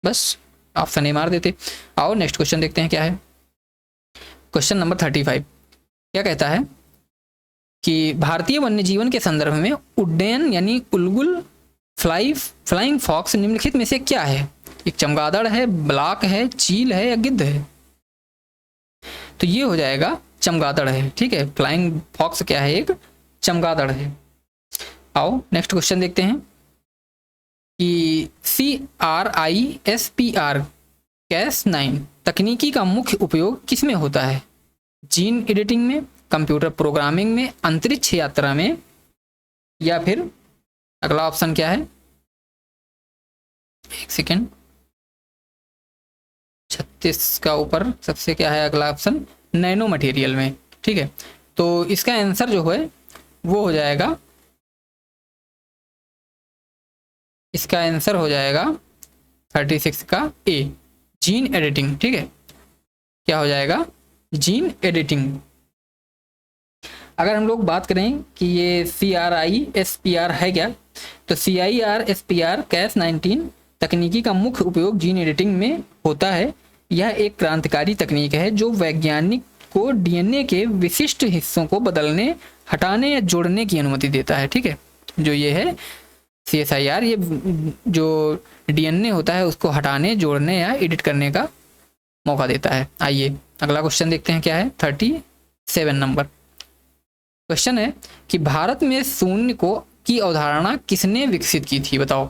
बस ऑप्शन ए मार देते। आओ नेक्स्ट क्वेश्चन देखते हैं क्या है। क्वेश्चन नंबर 35 क्या कहता है कि भारतीय वन्य जीवन के संदर्भ में उड्डयन यानी उल्गुल, फ्लाइंग फॉक्स निम्नलिखित में से क्या है, एक चमगादड़ है, ब्लाक है, चील है या गिद्ध है। तो ये हो जाएगा चमगादड़ है, ठीक है। फ्लाइंग फॉक्स क्या है, एक चमगादड़ है। आओ नेक्स्ट क्वेश्चन देखते हैं कि CRISPR Cas9 तकनीकी का मुख्य उपयोग किसमें होता है, जीन एडिटिंग में, कंप्यूटर प्रोग्रामिंग में, अंतरिक्ष यात्रा में, या फिर अगला ऑप्शन क्या है, एक सेकेंड, 36 का ऊपर सबसे क्या है अगला ऑप्शन, नैनो मटेरियल में, ठीक है। तो इसका आंसर जो है वो हो जाएगा, इसका आंसर हो जाएगा 36 का ए, जीन एडिटिंग, ठीक है। क्या हो जाएगा, जीन एडिटिंग। अगर हम लोग बात करें कि ये CRISPR है क्या, तो CRISPR Cas9 तकनीकी का मुख्य उपयोग जीन एडिटिंग में होता है। यह एक क्रांतिकारी तकनीक है जो वैज्ञानिक को डीएनए के विशिष्ट हिस्सों को बदलने, हटाने या जोड़ने की अनुमति देता है, ठीक है। जो ये है CSIR, ये जो डीएनए होता है उसको हटाने, जोड़ने या एडिट करने का मौका देता है। आइए अगला क्वेश्चन देखते हैं क्या है। 37 नंबर क्वेश्चन है कि भारत में शून्य को की अवधारणा किसने विकसित की थी? बताओ,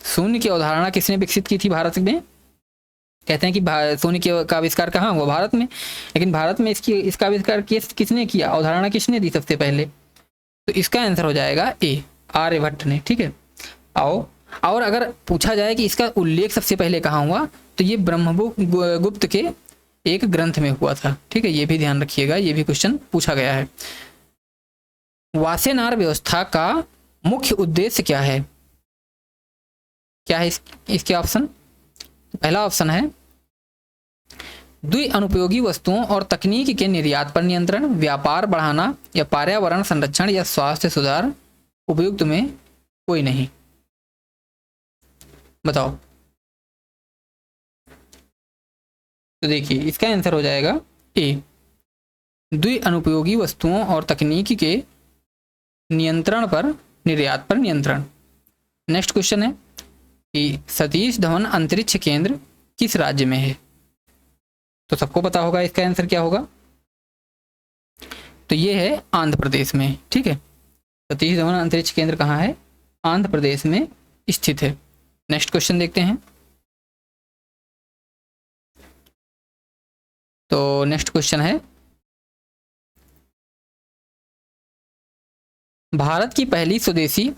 शून्य की अवधारणा किसने विकसित की थी भारत में? कहते हैं कि शून्य का आविष्कार कहाँ हुआ? भारत में। लेकिन भारत में इसका आविष्कार किसने किया? अवधारणा किसने दी सबसे पहले? तो इसका आंसर हो जाएगा ए, आर्यभट्ट ने। ठीक है। आओ, और अगर पूछा जाए कि इसका उल्लेख सबसे पहले कहाँ हुआ, तो ये ब्रह्मगुप्त के एक ग्रंथ में हुआ था। ठीक है, ये भी ध्यान रखिएगा, ये भी क्वेश्चन पूछा गया है। वासेनार व्यवस्था का मुख्य उद्देश्य क्या है? क्या है इसके ऑप्शन? पहला ऑप्शन है द्विअनुपयोगी वस्तुओं और तकनीक के निर्यात पर नियंत्रण, व्यापार बढ़ाना, या पर्यावरण संरक्षण या स्वास्थ्य सुधार। उपयुक्त में कोई नहीं। बताओ। तो देखिए इसका आंसर हो जाएगा ए, द्विअनुपयोगी वस्तुओं और तकनीक के नियंत्रण पर, निर्यात पर नियंत्रण। नेक्स्ट क्वेश्चन है कि सतीश धवन अंतरिक्ष केंद्र किस राज्य में है? तो सबको पता होगा इसका आंसर क्या होगा। तो ये है आंध्र प्रदेश में। ठीक है, सतीश धवन अंतरिक्ष केंद्र कहाँ है? आंध्र प्रदेश में स्थित है। नेक्स्ट क्वेश्चन देखते हैं। तो नेक्स्ट क्वेश्चन है भारत की पहली स्वदेशी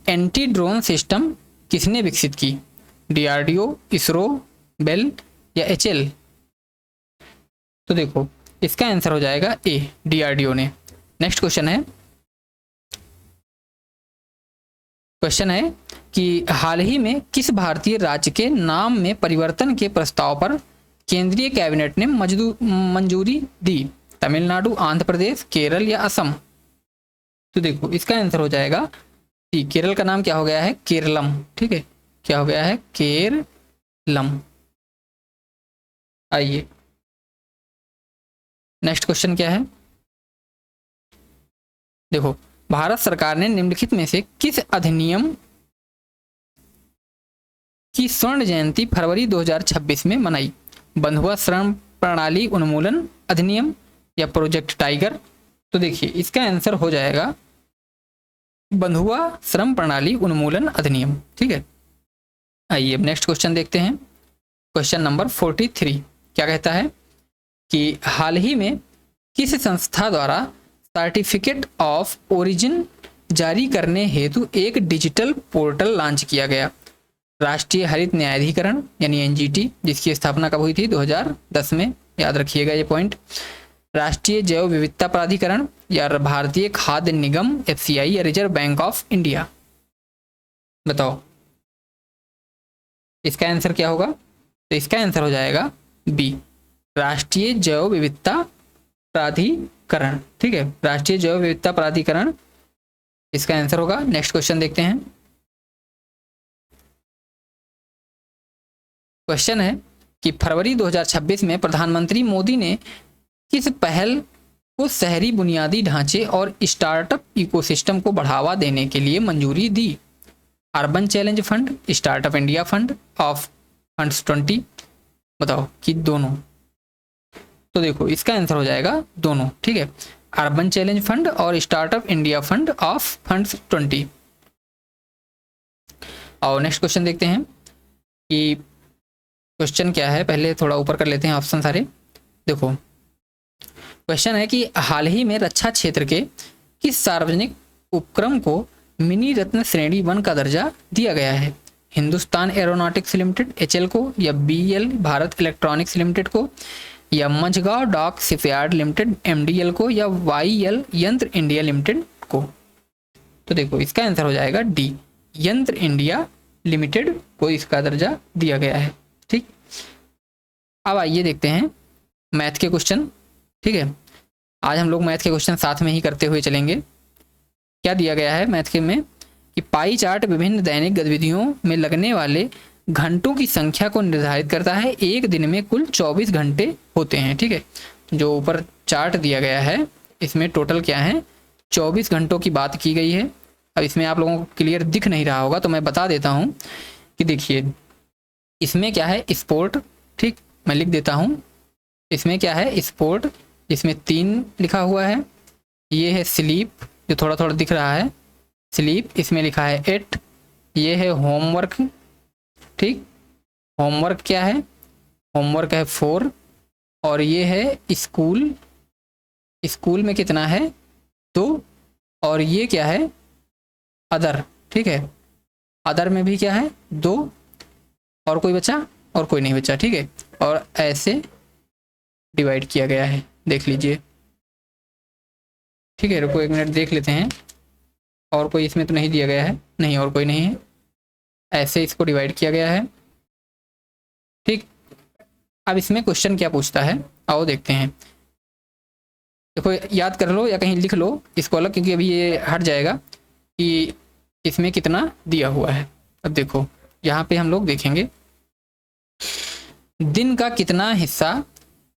एंटी ड्रोन सिस्टम किसने विकसित की? डीआरडीओ, इसरो, बेल या एचएल? तो देखो इसका आंसर हो जाएगा ए, डीआरडीओ ने। नेक्स्ट क्वेश्चन है कि हाल ही में किस भारतीय राज्य के नाम में परिवर्तन के प्रस्ताव पर केंद्रीय कैबिनेट ने मंजूरी दी? तमिलनाडु, आंध्र प्रदेश, केरल या असम? तो देखो इसका आंसर हो जाएगा सी, केरल का नाम क्या हो गया है? केरलम। ठीक है, क्या हो गया है? केरलम। आइए नेक्स्ट क्वेश्चन क्या है। देखो, भारत सरकार ने निम्नलिखित में से किस अधिनियम की स्वर्ण जयंती फरवरी 2026 में मनाई? बंधुआ श्रम प्रणाली उन्मूलन अधिनियम या प्रोजेक्ट टाइगर? तो देखिए इसका आंसर हो जाएगा बंधुआ श्रम प्रणाली उन्मूलन अधिनियम। ठीक है, आइए अब नेक्स्ट क्वेश्चन देखते हैं। क्वेश्चन नंबर 43 क्या कहता है कि हाल ही में किस संस्था द्वारा सर्टिफिकेट ऑफ ओरिजिन जारी करने हेतु एक डिजिटल पोर्टल लॉन्च किया गया? राष्ट्रीय हरित न्यायाधिकरण यानी एनजीटी, जिसकी स्थापना कब हुई थी? 2010 में। याद रखिएगा ये पॉइंट। राष्ट्रीय जैव विविधता प्राधिकरण या भारतीय खाद्य निगम एफसीआई या रिजर्व बैंक ऑफ इंडिया? बताओ इसका आंसर क्या होगा? तो इसका आंसर हो जाएगा बी, राष्ट्रीय जैव विविधता प्राधिकरण। ठीक है, राष्ट्रीय जैव विविधता प्राधिकरण इसका आंसर होगा। नेक्स्ट क्वेश्चन देखते हैं। क्वेश्चन है कि फरवरी 2026 में प्रधानमंत्री मोदी ने किस पहल को शहरी बुनियादी ढांचे और स्टार्टअप इकोसिस्टम को बढ़ावा देने के लिए मंजूरी दी? Urban challenge fund, startup India fund of funds 20? बताओ कि दोनों। तो देखो इसका आंसर हो जाएगा दोनों। ठीक है, अर्बन चैलेंज फंड और startup India fund of funds 20। और नेक्स्ट क्वेश्चन देखते हैं कि क्वेश्चन क्या है। पहले थोड़ा ऊपर कर लेते हैं ऑप्शन सारे। देखो क्वेश्चन है कि हाल ही में रक्षा क्षेत्र के किस सार्वजनिक उपक्रम को मिनी रत्न श्रेणी 1 का दर्जा दिया गया है? हिंदुस्तान एरोनॉटिक्स लिमिटेड एचएल को, या बीएल भारत इलेक्ट्रॉनिक्स लिमिटेड को, या Mazagon dock shipyard limited MDL को, या वाईएल यंत्र इंडिया लिमिटेड को? तो देखो इसका आंसर हो जाएगा डी, यंत्र इंडिया लिमिटेड को इसका दर्जा दिया गया है। ठीक, अब आइए देखते हैं मैथ के क्वेश्चन। ठीक है, आज हम लोग मैथ के क्वेश्चन साथ में ही करते हुए चलेंगे। क्या दिया गया है मैथ के में कि पाई चार्ट विभिन्न दैनिक गतिविधियों में लगने वाले घंटों की संख्या को निर्धारित करता है। एक दिन में कुल 24 घंटे होते हैं। ठीक है, जो ऊपर चार्ट दिया गया है इसमें टोटल क्या है? 24 घंटों की बात की गई है। अब इसमें आप लोगों को क्लियर दिख नहीं रहा होगा तो मैं बता देता हूँ। कि देखिए इसमें क्या है? स्पोर्ट। ठीक, मैं लिख देता हूँ इसमें क्या है, स्पोर्ट, इसमें 3 लिखा हुआ है। ये है स्लीप, जो थोड़ा थोड़ा दिख रहा है, स्लीप, इसमें लिखा है 8। ये है होमवर्क, ठीक, होमवर्क क्या है, होमवर्क है 4। और ये है स्कूल, स्कूल में कितना है, 2। और ये क्या है, अदर, ठीक है, अदर में भी क्या है, 2। और कोई बचा, और कोई नहीं बचा, ठीक है। और ऐसे डिवाइड किया गया है, देख लीजिए, ठीक है। रुको 1 मिनट देख लेते हैं, और कोई इसमें तो नहीं दिया गया है, नहीं और कोई नहीं है, ऐसे इसको डिवाइड किया गया है, ठीक। अब इसमें क्वेश्चन क्या पूछता है, आओ देखते हैं। देखो याद कर लो या कहीं लिख लो इसको अलग, क्योंकि अभी ये हट जाएगा कि इसमें कितना दिया हुआ है। अब देखो यहाँ पे हम लोग देखेंगे, दिन का कितना हिस्सा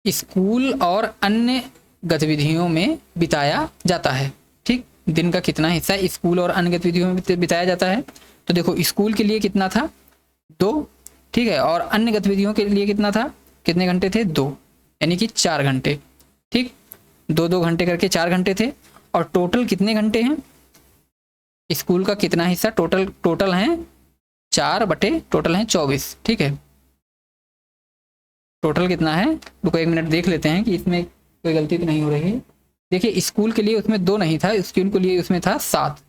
स्कूल और अन्य गतिविधियों में बिताया जाता है, ठीक। दिन का कितना हिस्सा स्कूल और अन्य गतिविधियों में बिताया जाता है। तो देखो स्कूल के लिए कितना था, 2, ठीक है। और अन्य गतिविधियों के लिए कितना था, कितने घंटे थे, 2, यानी कि 4 घंटे, ठीक। 2-2 घंटे करके 4 घंटे थे। और टोटल कितने घंटे हैं, स्कूल का कितना हिस्सा, टोटल हैं 4 बटे टोटल हैं 24, ठीक है। टोटल कितना है, रुको 1 मिनट देख लेते हैं कि इसमें कोई गलती तो नहीं हो रही है। देखिए स्कूल के लिए उसमें 2 नहीं था, स्कूल के लिए उसमें था 7,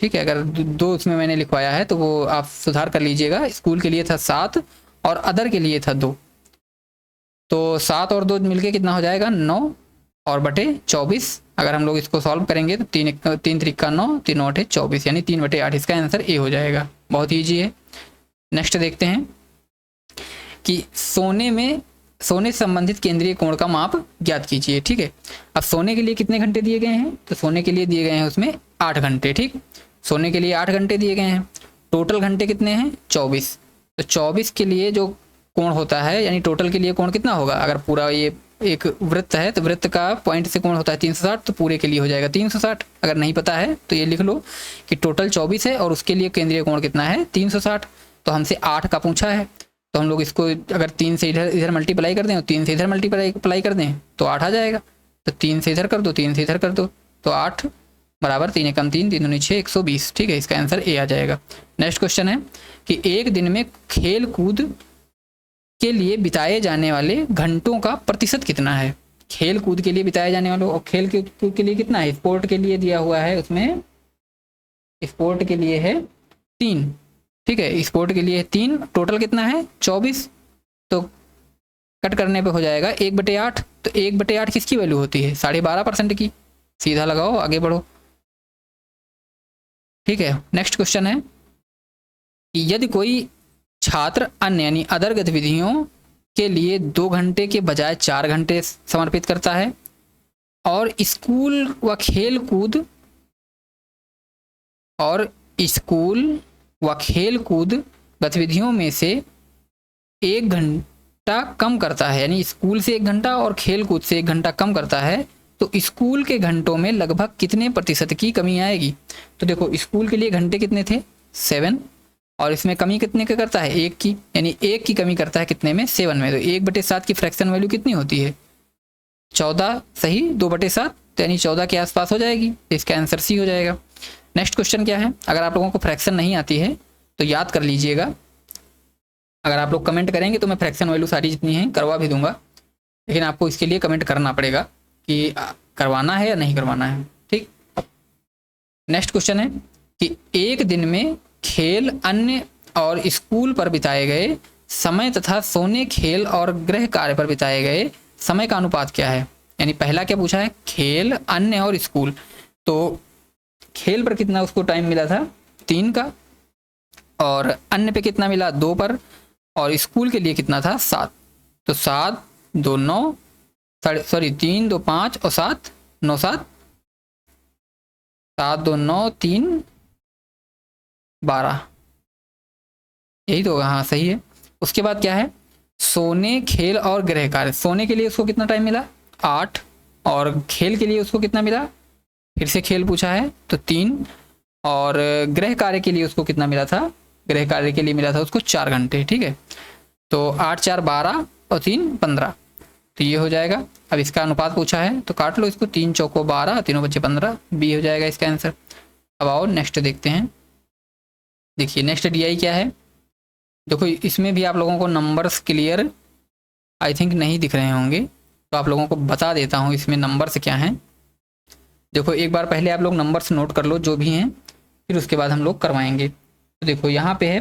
ठीक है। अगर 2 उसमें मैंने लिखवाया है तो वो आप सुधार कर लीजिएगा। स्कूल के लिए था 7 और अदर के लिए था 2, तो 7 और 2 मिलके कितना हो जाएगा, 9 और बटे 24। अगर हम लोग इसको सॉल्व करेंगे तो 3 त्रिक 9, 3 बटे 24, यानी 3 बटे 8, इसका आंसर ए हो जाएगा। बहुत ईजी है। नेक्स्ट देखते हैं कि सोने से संबंधित केंद्रीय कोण का माप ज्ञात कीजिए, ठीक है। अब सोने के लिए कितने घंटे दिए गए हैं, तो सोने के लिए दिए गए हैं उसमें 8 घंटे, ठीक। सोने के लिए 8 घंटे दिए गए हैं। टोटल घंटे कितने हैं, 24। तो 24 के लिए जो कोण होता है, यानी टोटल के लिए कोण कितना होगा, अगर पूरा ये एक वृत्त है तो वृत्त का पॉइंट से कोण होता है 360, तो पूरे के लिए हो जाएगा 360। अगर नहीं पता है तो ये लिख लो कि टोटल 24 है और उसके लिए केंद्रीय कोण कितना है, 360। तो हमसे 8 का पूछा है, तो हम लोग इसको अगर 3 से इधर मल्टीप्लाई कर दें और 3 से इधर मल्टीप्लाई कर दें तो 8 आ जाएगा। तो 3 से इधर कर दो, 3 से इधर कर दो, तो 8 बराबर 3 एकम 3, 3 दूनी 6, 120, ठीक है। इसका आंसर ए आ जाएगा। नेक्स्ट क्वेश्चन है कि एक दिन में खेल कूद के लिए बिताए जाने वाले घंटों का प्रतिशत कितना है। खेल कूद के लिए बिताए जाने वालों, और खेल कूद के लिए कितना है, स्पोर्ट के लिए दिया हुआ है, उसमें स्पोर्ट के लिए है 3, ठीक है। स्पोर्ट के लिए 3, टोटल कितना है 24, तो कट करने पे हो जाएगा 1/8। तो 1/8 किसकी वैल्यू होती है, 12.5% की। सीधा लगाओ, आगे बढ़ो, ठीक है। नेक्स्ट क्वेश्चन है कि यदि कोई छात्र अन्य यानी अदर गतिविधियों के लिए 2 घंटे के बजाय 4 घंटे समर्पित करता है और स्कूल व खेल कूद गतिविधियों में से 1 घंटा कम करता है, यानी स्कूल से 1 घंटा और खेल कूद से 1 घंटा कम करता है, तो स्कूल के घंटों में लगभग कितने प्रतिशत की कमी आएगी। तो देखो स्कूल के लिए घंटे कितने थे, 7, और इसमें कमी कितने का करता है, 1 की, यानी 1 की कमी करता है कितने में, 7 में। तो 1/7 की फ्रैक्शन वैल्यू कितनी होती है, 14, सही, 2/7, तो यानी 14 के आसपास हो जाएगी। तो इसका आंसर सी हो जाएगा। नेक्स्ट क्वेश्चन क्या है, अगर आप लोगों को फ्रैक्शन नहीं आती है तो याद कर लीजिएगा। अगर आप लोग कमेंट करेंगे तो मैं फ्रैक्शन वैल्यू सारी जितनी हैं करवा भी दूंगा, लेकिन आपको इसके लिए कमेंट करना पड़ेगा कि करवाना है या नहीं करवाना है, ठीक। नेक्स्ट क्वेश्चन है कि एक दिन में खेल, अन्य और स्कूल पर बिताए गए समय तथा सोने, खेल और गृह कार्य पर बिताए गए समय का अनुपात क्या है। यानी पहला क्या पूछा है, खेल, अन्य और स्कूल। तो खेल पर कितना उसको टाइम मिला था, 3 का, और अन्य पे कितना मिला, 2 पर, और स्कूल के लिए कितना था, 7। तो 7, 2, 9, 3, 2, 5 और 7, 9, 7, 7, 2, 9, 3, 12, यही तो होगा, हाँ सही है। उसके बाद क्या है, सोने, खेल और गृह कार्य। सोने के लिए उसको कितना टाइम मिला, 8, और खेल के लिए उसको कितना मिला, फिर से खेल पूछा है तो 3, और गृह कार्य के लिए उसको कितना मिला था, गृह कार्य के लिए मिला था उसको 4 घंटे, ठीक है। तो 8, 4, 12 और 3, 15। तो ये हो जाएगा। अब इसका अनुपात पूछा है तो काट लो इसको, 3 चौको 12, तीनों बच्चे 15, बी हो जाएगा इसका आंसर। अब आओ नेक्स्ट देखते हैं। देखिए नेक्स्ट डी क्या है। देखो इसमें भी आप लोगों को नंबर्स क्लियर आई थिंक नहीं दिख रहे होंगे, तो आप लोगों को बता देता हूँ इसमें नंबर्स क्या हैं। देखो एक बार पहले आप लोग नंबर्स नोट कर लो जो भी हैं, फिर उसके बाद हम लोग करवाएंगे। तो देखो यहाँ पे है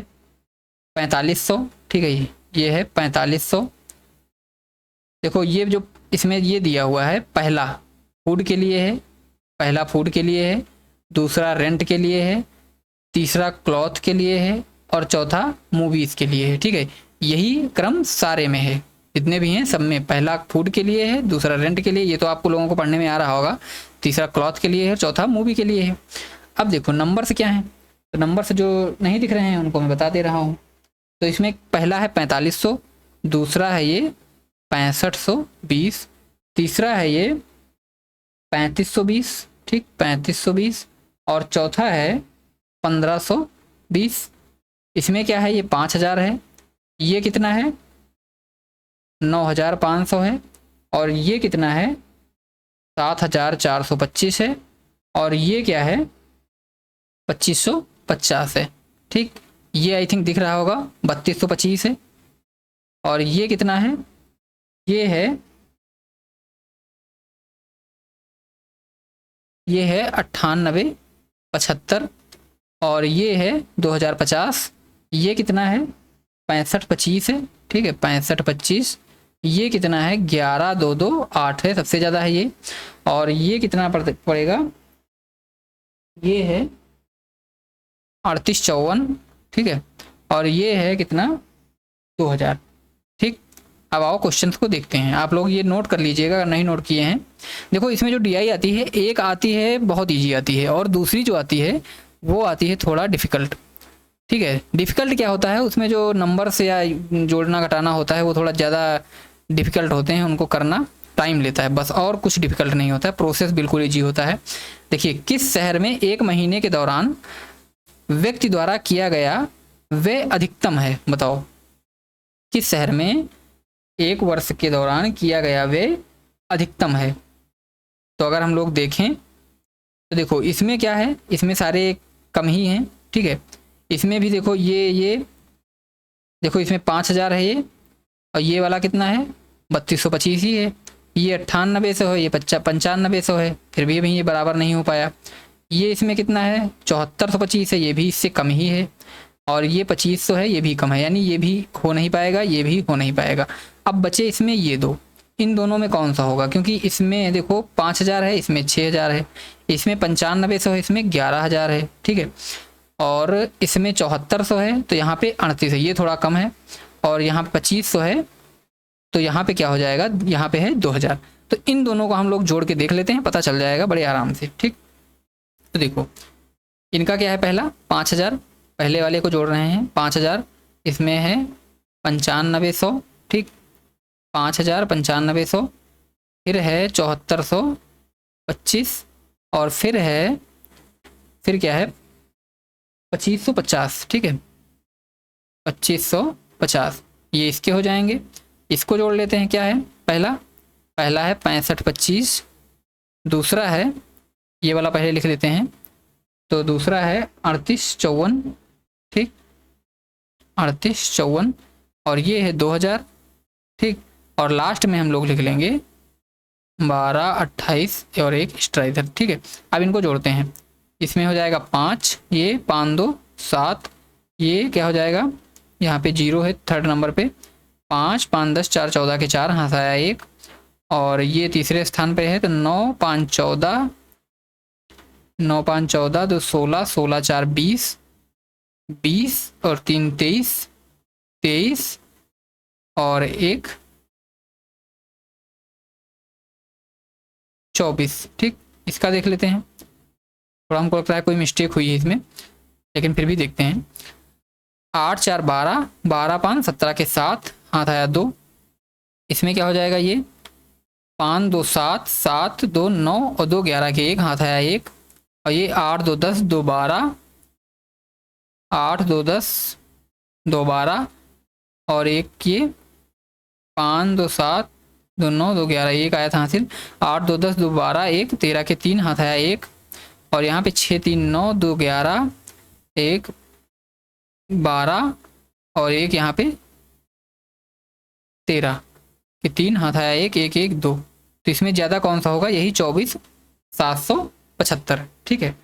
4500, ठीक है, ये है 4500। देखो ये जो इसमें ये दिया हुआ है, पहला फूड के लिए है, पहला फूड के लिए है, दूसरा रेंट के लिए है, तीसरा क्लॉथ के लिए है और चौथा मूवीज़ के लिए है, ठीक है। यही क्रम सारे में है, जितने भी हैं सब में पहला फूड के लिए है, दूसरा रेंट के लिए, ये तो आपको लोगों को पढ़ने में आ रहा होगा, तीसरा क्लॉथ के लिए है, चौथा मूवी के लिए है। अब देखो नंबर्स क्या हैं, तो नंबर्स जो नहीं दिख रहे हैं उनको मैं बता दे रहा हूँ। तो इसमें पहला है 4500, दूसरा है ये 6520, तीसरा है ये 3520, ठीक 3520, और चौथा है 1520। इसमें क्या है, ये 5000 है, ये कितना है 9500 है, और ये कितना है 7425 है, और ये क्या है 2550 है, ठीक। ये आई थिंक दिख रहा होगा 3225 है, और ये कितना है, ये है 9875, और ये है 2050। ये कितना है 6525 है, ठीक है 6525। ये कितना है 11228 है, सबसे ज़्यादा है ये। और ये कितना पड़ेगा, ये है 3854, ठीक है, और ये है कितना 2000, ठीक। अब आओ क्वेश्चंस को देखते हैं, आप लोग ये नोट कर लीजिएगा अगर नहीं नोट किए हैं। देखो इसमें जो डी आती है, एक आती है बहुत ईजी आती है, और दूसरी जो आती है वो आती है थोड़ा डिफ़िकल्ट, ठीक है। डिफ़िकल्ट क्या होता है, उसमें जो नंबर से या जोड़ना घटाना होता है वो थोड़ा ज़्यादा डिफ़िकल्ट होते हैं, उनको करना टाइम लेता है बस, और कुछ डिफ़िकल्ट नहीं होता है, प्रोसेस बिल्कुल ईजी होता है। देखिए किस शहर में 1 महीने के दौरान व्यक्ति द्वारा किया गया वह अधिकतम है, बताओ किस शहर में 1 वर्ष के दौरान किया गया वह अधिकतम है। तो अगर हम लोग देखें तो देखो इसमें क्या है, इसमें सारे कम ही हैं, ठीक है। इसमें भी देखो ये देखो इसमें 5000 है ये, और ये वाला कितना है 3225 ही है, ये 9800 है, ये 9500 है, फिर भी ये बराबर नहीं हो पाया। ये इसमें कितना है 7425 है, ये भी इससे कम ही है, और ये 2500 है, ये भी कम है, यानी ये भी हो नहीं पाएगा, ये भी हो नहीं पाएगा। अब बचे इसमें ये दो, इन दोनों में कौन सा होगा, क्योंकि इसमें देखो 5000 है, इसमें 6000 है, इसमें 9500 है, इसमें 11000 है, ठीक है, और इसमें 7400 है, तो यहाँ पे 38 है, ये थोड़ा कम है, और यहाँ 2500 है, तो यहाँ पे क्या हो जाएगा, यहाँ पे है 2000। तो इन दोनों को हम लोग जोड़ के देख लेते हैं, पता चल जाएगा बड़े आराम से, ठीक। तो देखो इनका क्या है, पहला 5000, पहले वाले को जोड़ रहे हैं 5000, इसमें है 9500, ठीक 5000 9500, फिर है 7425, और फिर क्या है 2550, ठीक है 2550, ये इसके हो जाएंगे। इसको जोड़ लेते हैं, क्या है पहला है 6525, दूसरा है ये वाला पहले लिख लेते हैं, तो दूसरा है 3854, ठीक 3854, और ये है 2000, ठीक, और लास्ट में हम लोग लिख लेंगे 12 28 और एक एक्स्ट्रा इधर, ठीक है। अब इनको जोड़ते हैं, इसमें हो जाएगा 5, ये 5 2 7, ये क्या हो जाएगा, यहाँ पे 0 है थर्ड नंबर पे, 5 5 10 4 14 के 4, हाथ आया 1, और ये तीसरे स्थान पे है, तो 9 5 14, 9 5 14, तो 16 16 4 20, 20 और 3 23, 23 और 1 24, ठीक। इसका देख लेते हैं, थोड़ा हमको लगता है कोई मिस्टेक हुई है इसमें, लेकिन फिर भी देखते हैं। 8 4 12, 12 5 17 के 7, हाथ आया 2, इसमें क्या हो जाएगा, ये 5 2 7, 7 2 9 और 2 11 के 1, हाथ आया 1, और ये 8 2 10 2 12, 8 2 10 2 12, और एक ये 5 2 7 2 9 2 11 एक आया था हासिल। 8 2 10 2 12 1 13 के 3 हाथ आया एक। और यहाँ पे 6 3 9 2 11 1 12 और एक यहाँ पे 13 के 3 हाथ आया एक 1 1 2। तो इसमें ज़्यादा कौन सा होगा, यही 24 775। ठीक है,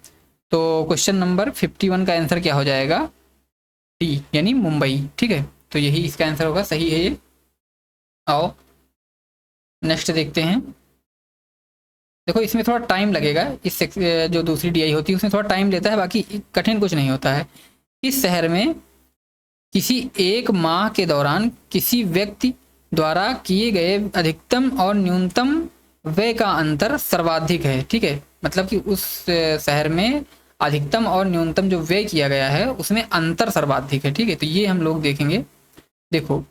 तो क्वेश्चन नंबर 51 का आंसर क्या हो जाएगा, डी यानी मुंबई। ठीक है, तो यही इसका आंसर होगा, सही है ये। आओ नेक्स्ट देखते हैं। देखो इसमें थोड़ा टाइम लगेगा, जो दूसरी डीआई होती है उसमें थोड़ा टाइम लेता है, बाकी कठिन कुछ नहीं होता है। इस शहर में किसी एक माह के दौरान किसी व्यक्ति द्वारा किए गए अधिकतम और न्यूनतम व्यय का अंतर सर्वाधिक है। ठीक है, मतलब कि उस शहर में अधिकतम और न्यूनतम जो व्यय किया गया है उसमें अंतर सर्वाधिक है। ठीक है, तो ये हम लोग देखेंगे। देखो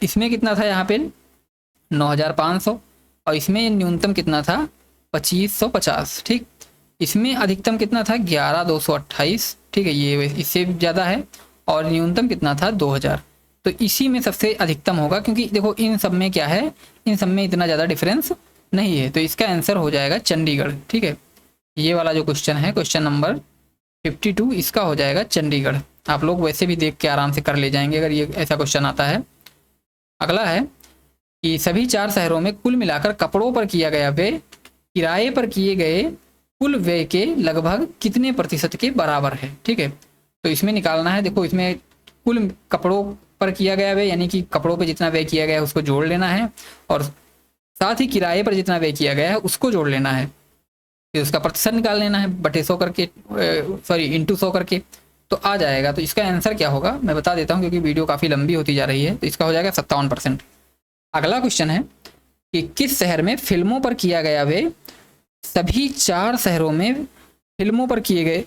इसमें कितना था, यहाँ पे 9,500 और इसमें न्यूनतम कितना था 2,550। ठीक, इसमें अधिकतम कितना था 11,228। ठीक है, ये इससे ज़्यादा है। और न्यूनतम कितना था 2,000। तो इसी में सबसे अधिकतम होगा, क्योंकि देखो इन सब में क्या है, इन सब में इतना ज़्यादा डिफरेंस नहीं है। तो इसका आंसर हो जाएगा चंडीगढ़। ठीक है, ये वाला जो क्वेश्चन है, क्वेश्चन नंबर 52, इसका हो जाएगा चंडीगढ़। आप लोग वैसे भी देख के आराम से कर ले जाएंगे अगर ये ऐसा क्वेश्चन आता है। अगला है कि सभी 4 शहरों में कुल मिलाकर कपड़ों पर किया गया व्यय किराए पर किए गए कुल व्यय के लगभग कितने प्रतिशत के बराबर है। ठीक है, तो इसमें निकालना है। देखो इसमें कुल कपड़ों पर किया गया व्यय यानी कि कपड़ों पे जितना व्यय किया गया है उसको जोड़ लेना है, और साथ ही किराए पर जितना व्यय किया गया है उसको जोड़ लेना है, फिर उसका प्रतिशत निकाल लेना है बटे 100 करके, सॉरी इंटू 100 करके, तो आ जाएगा। तो इसका आंसर क्या होगा मैं बता देता हूँ, क्योंकि वीडियो काफ़ी लंबी होती जा रही है। तो इसका हो जाएगा 57%। अगला क्वेश्चन है कि किस शहर में फिल्मों पर किया गया व्यय सभी 4 शहरों में फिल्मों पर किए गए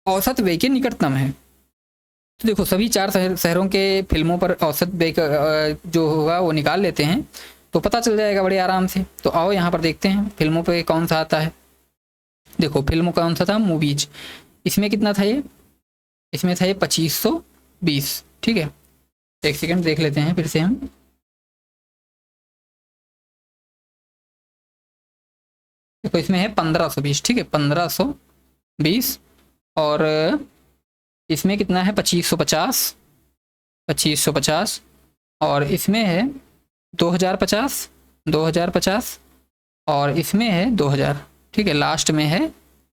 औसत व्यय के निकटतम है। तो देखो सभी 4 शहरों के फिल्मों पर औसत व्यय जो होगा वो निकाल लेते हैं, तो पता चल जाएगा बड़े आराम से। तो आओ यहाँ पर देखते हैं फिल्मों पे कौन सा आता है। देखो फिल्मों कौन सा था, मूवीज। इसमें कितना था ये, इसमें था ये 2520। ठीक है, एक सेकंड देख लेते हैं फिर से हम। देखो इसमें है 1520। ठीक है, 1520। और इसमें कितना है 2550, 2550। और इसमें है 2050, 2050। और इसमें है 2000। ठीक है, लास्ट में है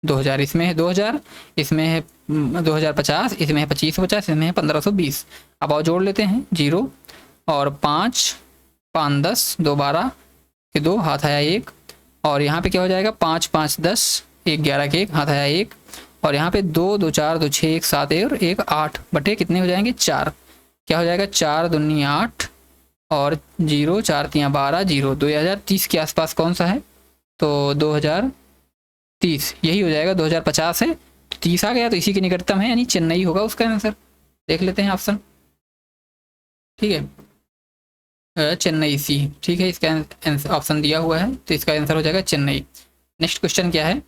2000, इसमें है 2000, इसमें है 2050, इसमें है 2550, इसमें है 1520। अब और जोड़ लेते हैं, 0 और 5 5 10 2 12 के 2 हाथ आया 1। और यहाँ पे क्या हो जाएगा 5 5 10 1 11 के 1 हाथ आया 1। और यहाँ पे 2 2 4 2 6 1 7 और 1 8 बटे कितने हो जाएंगे 4। क्या हो जाएगा 4 दूनी 8 और 0 4 3 12 0। 2030 के आसपास कौन सा है, तो 2030 यही हो जाएगा। 2050 है, 30 आ गया तो इसी के निकटतम है, यानी चेन्नई होगा उसका आंसर। देख लेते हैं ऑप्शन। ठीक है, चेन्नई सी। ठीक है, इसका ऑप्शन दिया हुआ है, तो इसका आंसर हो जाएगा चेन्नई। नेक्स्ट क्वेश्चन क्या है,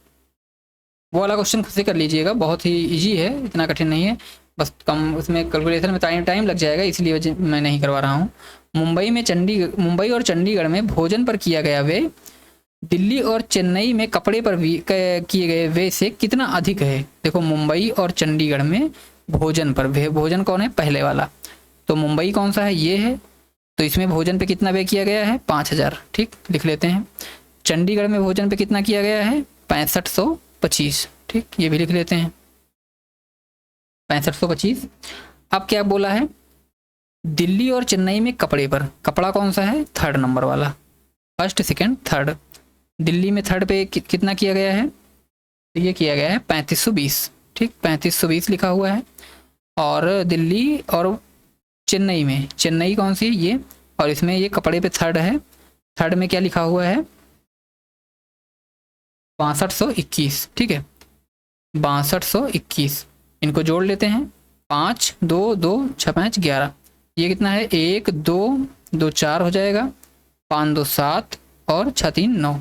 वो वाला क्वेश्चन खुद से कर लीजिएगा, बहुत ही इजी है, इतना कठिन नहीं है। बस कम उसमें कैलकुलेशन में टाइम लग जाएगा, इसलिए मैं नहीं करवा रहा हूँ। मुंबई और चंडीगढ़ में भोजन पर किया गया व्यय दिल्ली और चेन्नई में कपड़े पर किए गए व्यय से कितना अधिक है। देखो मुंबई और चंडीगढ़ में भोजन पर व्यय, भोजन कौन है पहले वाला, तो मुंबई कौन सा है ये है, तो इसमें भोजन पे कितना व्यय किया गया है 5000। ठीक, लिख लेते हैं। चंडीगढ़ में भोजन पे कितना किया गया है 6525। ठीक, ये भी लिख लेते हैं 6525। अब क्या बोला है, दिल्ली और चेन्नई में कपड़े पर, कपड़ा कौन सा है 3rd नंबर वाला, फर्स्ट सेकंड थर्ड। दिल्ली में 3rd पे कितना किया गया है, तो ये किया गया है 3520। ठीक, 3520 लिखा हुआ है। और दिल्ली और चेन्नई में, चेन्नई कौन सी है ये, और इसमें ये कपड़े पे 3rd है। 3rd में क्या लिखा हुआ है 6221। ठीक है, 6221। इनको जोड़ लेते हैं, 5 2 2 6 5 11। ये कितना है 1 2 2 4 हो जाएगा, 5 2 7 और 6 3 9।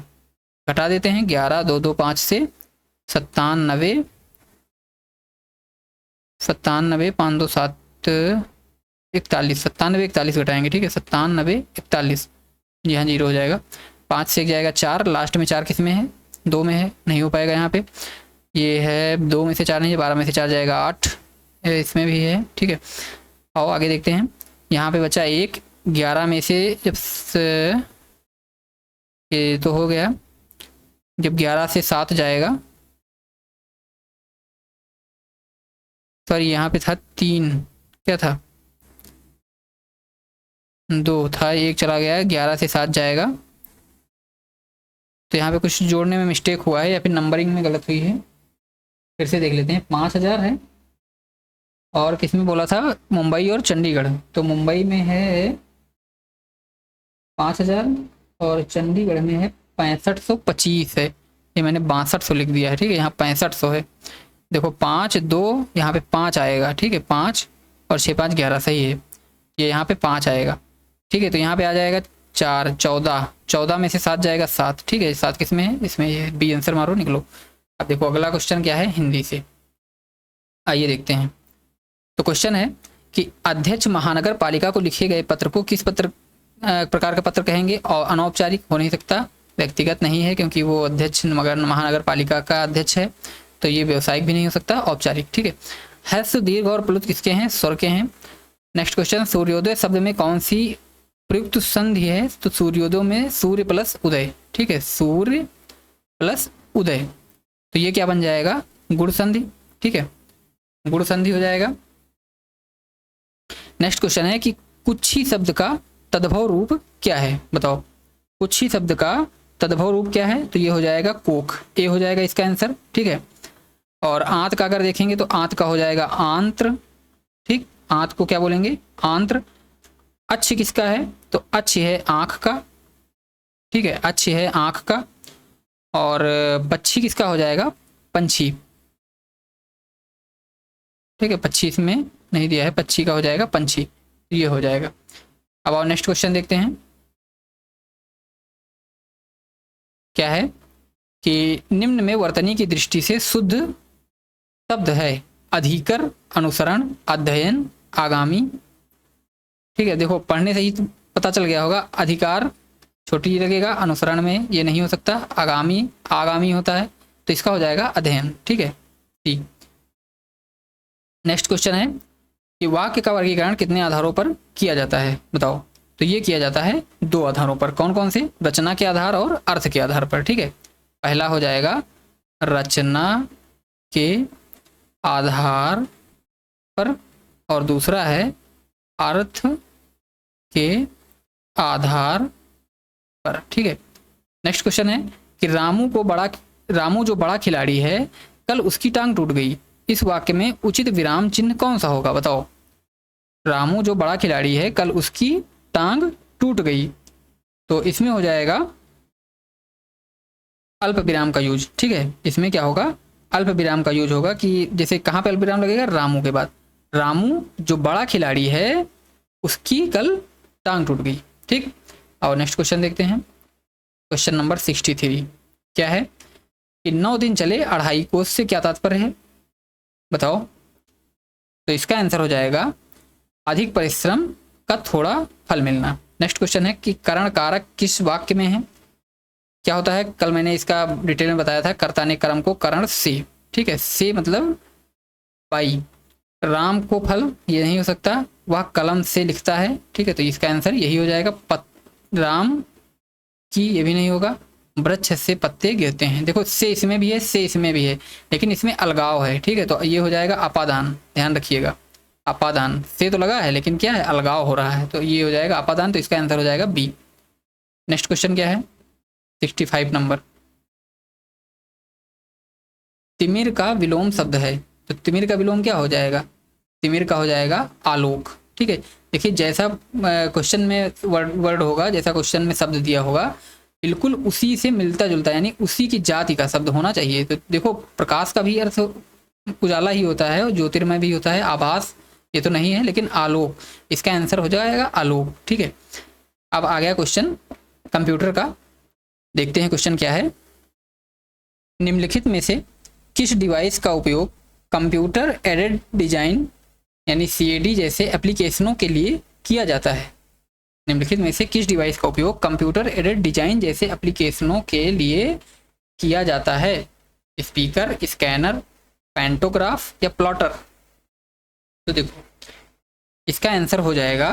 घटा देते हैं 11 2 2 5 से 97 97 5 2 7 41 97 41 घटाएंगे। ठीक है, 97 41 जी हाँ, 0 हो जाएगा। 5 से 1 जाएगा 4, लास्ट में 4 किस में है? 2 में है, नहीं हो पाएगा यहाँ पे। ये है 2 में से 4 नहीं है, 12 में से 4 जाएगा 8, इसमें भी है, ठीक है। आओ आगे देखते हैं। यहाँ पे बचा 1, 11 में से जब ये तो हो गया, जब 11 से 7 जाएगा, सॉरी यहाँ पे था 3, क्या था? 2 था, 1 चला गया है, 11 से 7 जाएगा। तो यहाँ पे कुछ जोड़ने में मिस्टेक हुआ है या फिर नंबरिंग में गलत हुई है, फिर से देख लेते हैं। 5000 है, और किस में बोला था? मुंबई और चंडीगढ़। तो मुंबई में है 5000 और चंडीगढ़ में है 6525 है। ये मैंने 6200 लिख दिया है, ठीक है। यहाँ 6500 है, देखो 5 2 यहाँ पे 5 आएगा, ठीक है। 5 और 6 5 11 सही है, ये यहाँ पे 5 आएगा, ठीक है। तो यहाँ पे आ जाएगा 4 14, 14 में से 7 जाएगा 7, ठीक है। 7 किस में है? इसमें। ये बी आंसर मारो, निकलो। अब देखो अगला क्वेश्चन क्या है हिंदी से, आइए देखते हैं। तो क्वेश्चन है कि अध्यक्ष महानगर पालिका को लिखे गए पत्र को किस प्रकार का पत्र कहेंगे? और अनौपचारिक हो नहीं सकता, व्यक्तिगत नहीं है क्योंकि वो अध्यक्ष महानगर पालिका का अध्यक्ष है, तो ये व्यवसायिक भी नहीं हो सकता, औपचारिक, ठीक है। ह्रस्व दीर्घ और प्लुत किसके हैं? स्वर के हैं। नेक्स्ट क्वेश्चन, सूर्योदय शब्द में कौन सी प्रयुक्त संधि है? तो सूर्योदय में सूर्य प्लस उदय, ठीक है। सूर्य प्लस उदय, तो ये क्या बन जाएगा? गुण संधि, ठीक है, गुण संधि हो जाएगा। नेक्स्ट क्वेश्चन है कि कुक्षी शब्द का तद्भव रूप क्या है? बताओ, कुक्षी शब्द का तद्भव रूप क्या है? तो ये हो जाएगा कोख, ए हो जाएगा इसका आंसर, ठीक है। और आंत का अगर देखेंगे तो आंत का हो जाएगा आंत्र, ठीक। आंत को क्या बोलेंगे? आंत्र। अच्छ किसका है? तो अच्छ है आंख का, ठीक है, अच्छ है आंख का। और पक्षी किसका हो जाएगा? पंछी, ठीक है। पक्षी इसमें नहीं दिया है, पक्षी का हो जाएगा पंछी, ये हो जाएगा। अब और नेक्स्ट क्वेश्चन देखते हैं, क्या है कि निम्न में वर्तनी की दृष्टि से शुद्ध शब्द है अधिकर, अनुसरण, अध्ययन, आगामी, ठीक है। देखो पढ़ने से ही तो पता चल गया होगा, अधिकार छोटी लगेगा, अनुसरण में ये नहीं हो सकता, आगामी आगामी होता है, तो इसका हो जाएगा अध्ययन, ठीक है, ठीक। नेक्स्ट क्वेश्चन है कि वाक्य का वर्गीकरण कितने आधारों पर किया जाता है? बताओ। तो ये किया जाता है 2 आधारों पर, कौन कौन से? रचना के आधार और अर्थ के आधार पर, ठीक है। पहला हो जाएगा रचना के आधार पर, और दूसरा है अर्थ के आधार पर, ठीक है। नेक्स्ट क्वेश्चन है कि रामू जो बड़ा खिलाड़ी है, कल उसकी टांग टूट गई, इस वाक्य में उचित विराम चिन्ह कौन सा होगा? बताओ। रामू जो बड़ा खिलाड़ी है, कल उसकी टांग टूट गई, तो इसमें हो जाएगा अल्प विराम का यूज, ठीक है। इसमें क्या होगा? अल्प विराम का यूज होगा, कि जैसे कहाँ पे अल्प विराम लगेगा? रामू के बाद। रामू जो बड़ा खिलाड़ी है उसकी कल टांग टूट गई, ठीक। और नेक्स्ट क्वेश्चन देखते हैं, क्वेश्चन नंबर 63 क्या है कि 9 दिन चले 2.5 कोस से क्या तात्पर्य है? बताओ। तो इसका आंसर हो जाएगा अधिक परिश्रम का थोड़ा फल मिलना। नेक्स्ट क्वेश्चन है कि करण कारक किस वाक्य में है? क्या होता है? कल मैंने इसका डिटेल में बताया था, कर्ता ने कर्म को करण से, ठीक है, से मतलब बाई। राम को फल ये नहीं हो सकता, वह कलम से लिखता है, ठीक है, तो इसका आंसर यही हो जाएगा। राम की ये भी नहीं होगा, वृक्ष से पत्ते गिरते हैं। देखो से इसमें भी है, से इसमें भी है, लेकिन इसमें अलगाव है, ठीक है, तो ये हो जाएगा अपादान, ध्यान रखिएगा। अपादान से तो लगा है लेकिन क्या है? अलगाव हो रहा है, तो ये हो जाएगा अपादान, तो इसका आंसर हो जाएगा बी। नेक्स्ट क्वेश्चन क्या है? 65 नंबर, तिमिर का विलोम शब्द है, तो तिमिर का विलोम क्या हो जाएगा? तिमिर का हो जाएगा आलोक, ठीक है। देखिए जैसा क्वेश्चन में वर्ड होगा, जैसा क्वेश्चन में शब्द दिया होगा, बिल्कुल उसी से मिलता जुलता, यानी उसी की जाति का शब्द होना चाहिए। तो देखो प्रकाश का भी अर्थ उजाला ही होता है और ज्योतिर्मय भी होता है, आभास ये तो नहीं है, लेकिन आलोक, इसका आंसर हो जाएगा आलोक, ठीक है। अब आ गया क्वेश्चन कंप्यूटर का, देखते हैं क्वेश्चन क्या है। निम्नलिखित में से किस डिवाइस का उपयोग कंप्यूटर एडेड डिजाइन यानी CAD जैसे एप्लीकेशनों के लिए किया जाता है? निम्नलिखित में से किस डिवाइस का उपयोग कंप्यूटर एडेड डिजाइन जैसे एप्लीकेशनों के लिए किया जाता है? स्पीकर, स्कैनर, पैंटोग्राफ या प्लॉटर? तो देखो इसका आंसर हो जाएगा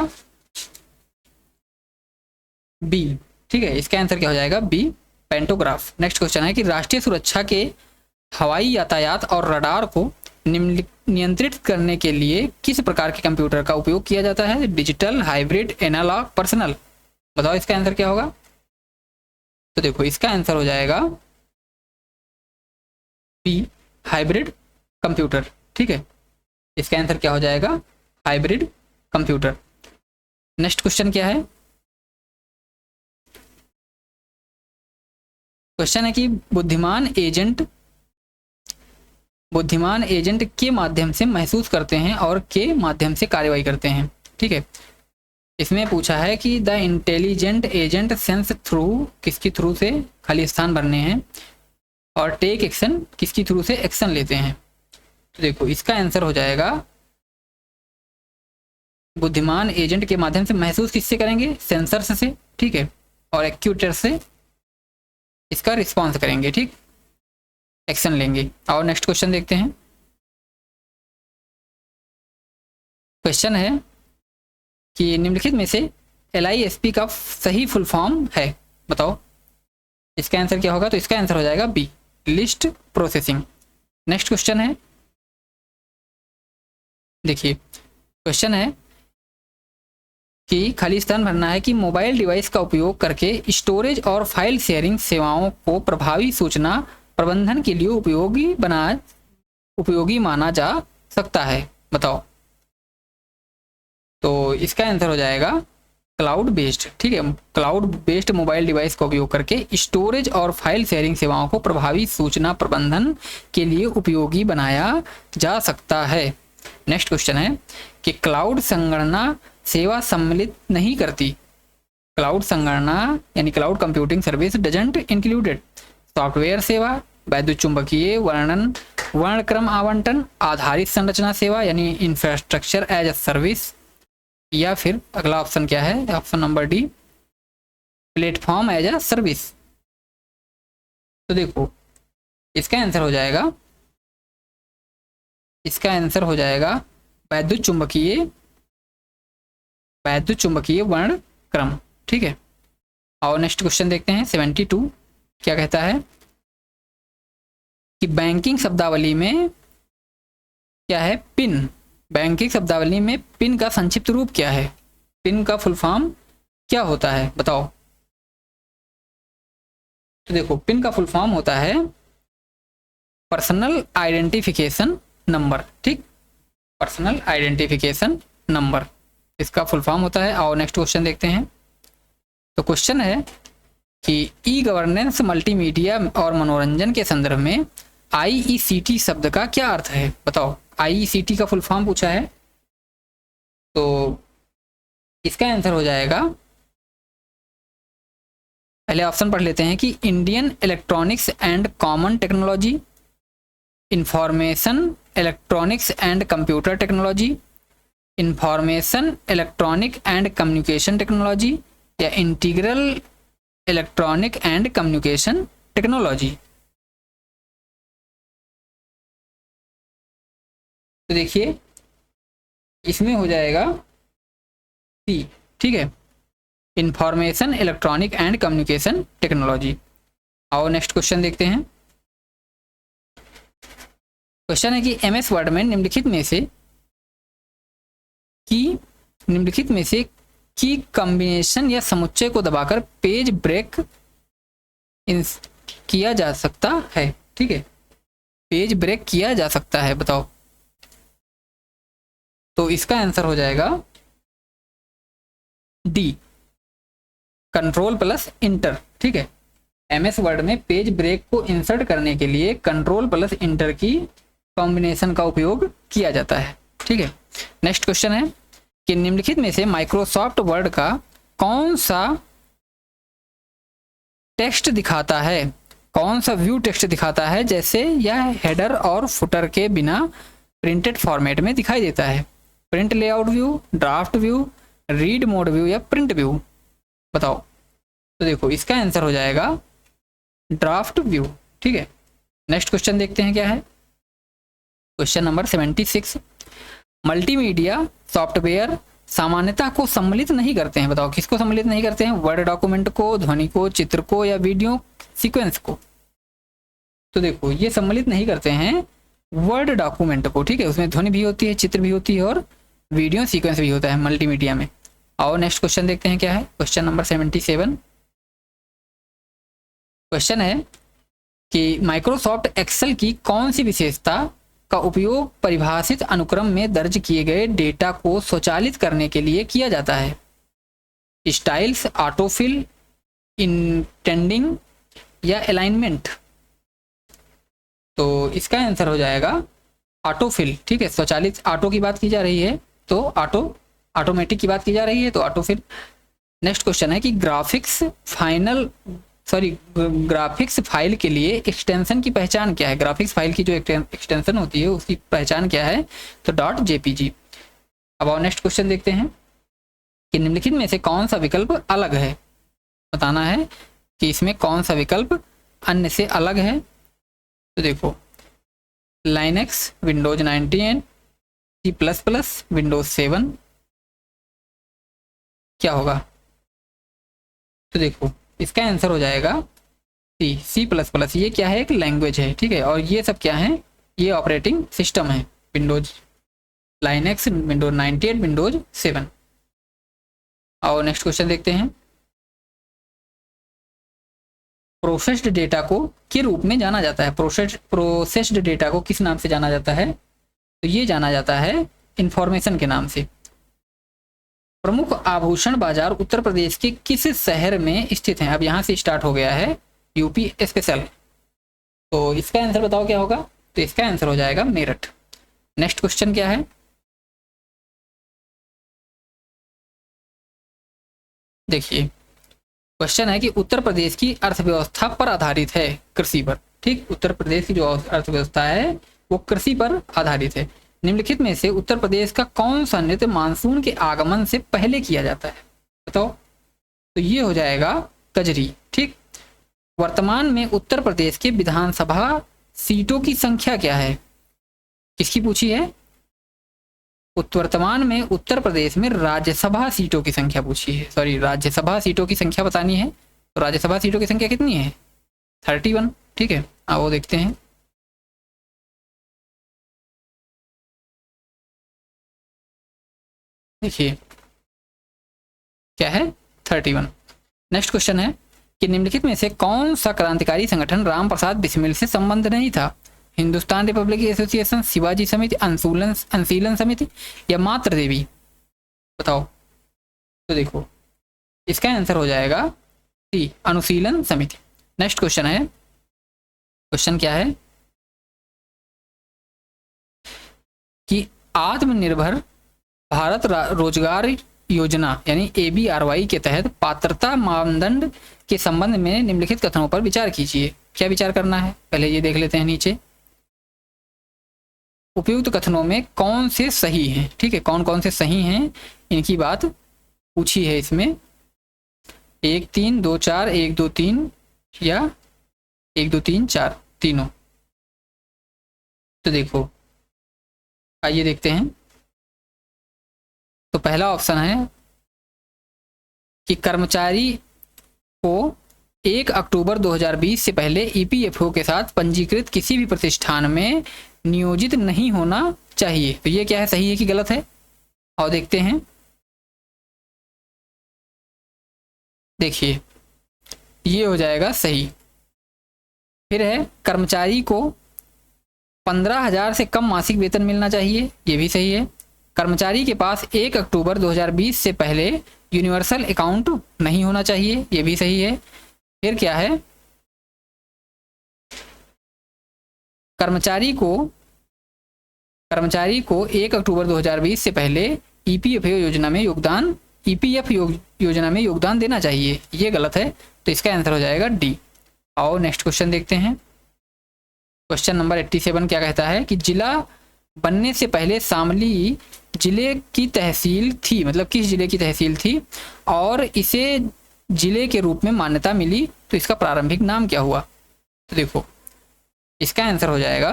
बी। ठीक है, इसका आंसर क्या हो जाएगा? B, pantograph. नेक्स्ट क्वेश्चन है कि राष्ट्रीय सुरक्षा के हवाई यातायात और रडार को नियंत्रित करने के लिए किस प्रकार के कंप्यूटर का उपयोग किया जाता है? Digital, hybrid, analog, personal? बताओ इसका आंसर क्या होगा? तो देखो इसका आंसर हो जाएगा बी, हाइब्रिड कंप्यूटर। ठीक है, इसका आंसर क्या हो जाएगा? Hybrid computer. नेक्स्ट क्वेश्चन क्या है? क्वेश्चन है कि बुद्धिमान एजेंट के माध्यम से महसूस करते हैं और के माध्यम से कार्रवाई करते हैं। ठीक है, इसमें पूछा है कि the intelligent agent sense through, किसकी थ्रू से खाली स्थान भरने हैं, और टेक एक्शन, किसकी थ्रू से एक्शन लेते हैं। तो देखो इसका आंसर हो जाएगा बुद्धिमान एजेंट के माध्यम से महसूस किससे करेंगे? सेंसर्स से। ठीक है, और एक्ट्यूएटर से इसका रिस्पॉन्स करेंगे। ठीक, एक्शन लेंगे। और नेक्स्ट क्वेश्चन देखते हैं। क्वेश्चन है कि निम्नलिखित में से LISP का सही फुल फॉर्म है? बताओ इसका आंसर क्या होगा? तो इसका आंसर हो जाएगा B, list processing. Next question है, देखिए क्वेश्चन है कि खाली स्थान भरना है कि मोबाइल डिवाइस का उपयोग करके स्टोरेज और फाइल शेयरिंग सेवाओं को प्रभावी सूचना प्रबंधन के लिए उपयोगी माना जा सकता है। बताओ, तो इसका आंसर हो जाएगा क्लाउड बेस्ड। ठीक है, क्लाउड बेस्ड मोबाइल डिवाइस का उपयोग करके स्टोरेज और फाइल शेयरिंग सेवाओं को प्रभावी सूचना प्रबंधन के लिए उपयोगी बनाया जा सकता है। नेक्स्ट क्वेश्चन है कि क्लाउड संगणना सेवा सम्मिलित नहीं करती। क्लाउड संगणना यानी cloud computing service doesn't included software सेवा, वैद्युत चुंबकीय वर्णक्रम आवंटन आधारित संरचना सेवा यानी इंफ्रास्ट्रक्चर एज अ सर्विस, या फिर अगला ऑप्शन क्या है? Option number D, platform as a service. तो देखो इसका आंसर हो जाएगा वैद्युत चुंबकीय वर्णक्रम। ठीक है, और नेक्स्ट क्वेश्चन देखते हैं 72 क्या कहता है कि बैंकिंग शब्दावली में क्या है? पिन। बैंकिंग शब्दावली में पिन का संक्षिप्त रूप क्या है? पिन का फुल फॉर्म क्या होता है? बताओ। तो देखो पिन का फुल फॉर्म होता है पर्सनल आइडेंटिफिकेशन नंबर। ठीक, पर्सनल आइडेंटिफिकेशन नंबर इसका फुल फॉर्म होता है। और नेक्स्ट क्वेश्चन देखते हैं। तो क्वेश्चन है कि ई गवर्नेंस मल्टीमीडिया और मनोरंजन के संदर्भ में IECT शब्द का क्या अर्थ है? बताओ, IECT का फुल फॉर्म पूछा है, तो इसका आंसर हो जाएगा, पहले ऑप्शन पढ़ लेते हैं कि Indian electronics and common technology, information electronics and computer technology, information electronic and communication technology, या integral electronic and communication technology. तो देखिए इसमें हो जाएगा सी। ठीक है, information electronic and communication technology. आओ नेक्स्ट क्वेश्चन देखते हैं। क्वेश्चन है कि MS वर्ड में निम्नलिखित में से की कॉम्बिनेशन या समुच्चय को दबाकर पेज ब्रेक किया जा सकता है। ठीक है, पेज ब्रेक किया जा सकता है। बताओ, तो इसका आंसर हो जाएगा डी, कंट्रोल प्लस इंटर। ठीक है, MS वर्ड में पेज ब्रेक को इंसर्ट करने के लिए कंट्रोल प्लस इंटर की कॉम्बिनेशन का उपयोग किया जाता है। ठीक है, नेक्स्ट क्वेश्चन है कि निम्नलिखित में से माइक्रोसॉफ्ट वर्ड का कौन सा टेक्स्ट दिखाता है, कौन सा व्यू टेक्स्ट दिखाता है, जैसे यह हेडर और फुटर के बिना प्रिंटेड फॉर्मेट में दिखाई देता है? Print layout view, draft view, read mode view या प्रिंट व्यू, बताओ। तो देखो इसका आंसर हो जाएगा ड्राफ्ट व्यू, ठीक है। नेक्स्ट क्वेश्चन देखते हैं क्या है। क्वेश्चन नंबर 76, मल्टीमीडिया सॉफ्टवेयर सामान्यतः को सम्मिलित नहीं करते हैं, बताओ किसको सम्मिलित नहीं करते हैं, वर्ड डॉक्यूमेंट को, ध्वनि को, चित्र को या वीडियो सीक्वेंस को। तो देखो ये सम्मिलित नहीं करते हैं वर्ड डॉक्यूमेंट को, ठीक है, उसमें ध्वनि भी होती है, चित्र भी होती है और वीडियो सीक्वेंस भी होता है मल्टीमीडिया में। आओ नेक्स्ट क्वेश्चन देखते हैं क्या है। क्वेश्चन नंबर 77, क्वेश्चन है कि माइक्रोसॉफ्ट एक्सेल की कौन सी विशेषता का उपयोग परिभाषित अनुक्रम में दर्ज किए गए डेटा को स्वचालित करने के लिए किया जाता है, स्टाइल्स, ऑटोफिल, इंटेंडिंग या अलाइनमेंट। तो इसका आंसर हो जाएगा ऑटोफिल, ठीक है, स्वचालित, ऑटो की बात की जा रही है तो ऑटोमेटिक की बात की जा रही है तो ऑटोफिल। नेक्स्ट क्वेश्चन है कि ग्राफिक्स फाइल के लिए एक्सटेंशन की पहचान क्या है, ग्राफिक्स फाइल की जो एक्सटेंशन होती है उसकी पहचान क्या है, तो .jpg। अब और नेक्स्ट क्वेश्चन देखते हैं कि निम्नलिखित में से कौन सा विकल्प अलग है, बताना है कि इसमें कौन सा विकल्प अन्य से अलग है। तो देखो लाइनक्स, विंडोज 98, C++, विंडोज 7, क्या होगा। तो देखो इसका आंसर हो जाएगा C++। ये क्या है, एक लैंग्वेज है, ठीक है, और ये सब क्या है, ये ऑपरेटिंग सिस्टम है, विंडोज, लाइनक्स, विंडोज 98, विंडोज 7। और नेक्स्ट क्वेश्चन देखते हैं, प्रोसेस्ड डेटा को के रूप में जाना जाता है, प्रोसेस्ड डेटा को किस नाम से जाना जाता है, तो ये जाना जाता है इंफॉर्मेशन के नाम से। प्रमुख आभूषण बाजार उत्तर प्रदेश के किस शहर में स्थित हैं, अब यहाँ से स्टार्ट हो गया है यूपी स्पेशल। तो इसका आंसर बताओ क्या होगा, तो इसका आंसर हो जाएगा मेरठ। नेक्स्ट क्वेश्चन क्या है, देखिए क्वेश्चन है कि उत्तर प्रदेश की अर्थव्यवस्था पर आधारित है, कृषि पर, ठीक, उत्तर प्रदेश की जो अर्थव्यवस्था है वो कृषि पर आधारित है। निम्नलिखित में से उत्तर प्रदेश का कौन सा नृत्य मानसून के आगमन से पहले किया जाता है, बताओ। तो ये हो जाएगा कजरी, ठीक। वर्तमान में उत्तर प्रदेश के विधानसभा सीटों की संख्या क्या है, किसकी पूछी है, वर्तमान में उत्तर प्रदेश में राज्यसभा सीटों की संख्या पूछी है, सॉरी राज्यसभा सीटों की संख्या बतानी है। तो राज्यसभा सीटों की संख्या कितनी है, 31, ठीक है। अब वो देखते हैं, देखिए क्या है, 31। नेक्स्ट क्वेश्चन है कि निम्नलिखित में से कौन सा क्रांतिकारी संगठन रामप्रसाद बिस्मिल से संबंध नहीं था, हिंदुस्तान रिपब्लिक एसोसिएशन, शिवाजी समिति, अनुशीलन समिति या मातृ देवी, बताओ। तो देखो इसका आंसर हो जाएगा सी, अनुशीलन समिति। नेक्स्ट क्वेश्चन है, क्वेश्चन क्या है कि आत्मनिर्भर भारत रोजगार योजना यानी ABRY के तहत पात्रता मानदंड के संबंध में निम्नलिखित कथनों पर विचार कीजिए। क्या विचार करना है, पहले ये देख लेते हैं नीचे, उपयुक्त कथनों में कौन से सही हैं, ठीक है, कौन कौन से सही हैं इनकी बात पूछी है इसमें, 1 3 2 4, 1 2 3 या 1 2 3 4 तीनों। तो देखो आइए देखते हैं। तो पहला ऑप्शन है कि कर्मचारी को 1 अक्टूबर 2020 से पहले EPFO के साथ पंजीकृत किसी भी प्रतिष्ठान में नियोजित नहीं होना चाहिए। तो ये क्या है, सही है कि गलत है, और देखते हैं। देखिए ये हो जाएगा सही। फिर है कर्मचारी को 15,000 से कम मासिक वेतन मिलना चाहिए, ये भी सही है। कर्मचारी के पास 1 अक्टूबर 2020 से पहले यूनिवर्सल अकाउंट नहीं होना चाहिए, ये भी सही है। फिर क्या है, कर्मचारी को 1 अक्टूबर 2020 से पहले EPF योजना में योगदान देना चाहिए, ये गलत है। तो इसका आंसर हो जाएगा डी। आओ नेक्स्ट क्वेश्चन देखते हैं। क्वेश्चन नंबर 87 क्या कहता है कि जिला बनने से पहले शामली जिले की तहसील थी, मतलब किस जिले की तहसील थी, और इसे जिले के रूप में मान्यता मिली तो इसका प्रारंभिक नाम क्या हुआ? तो देखो इसका आंसर हो जाएगा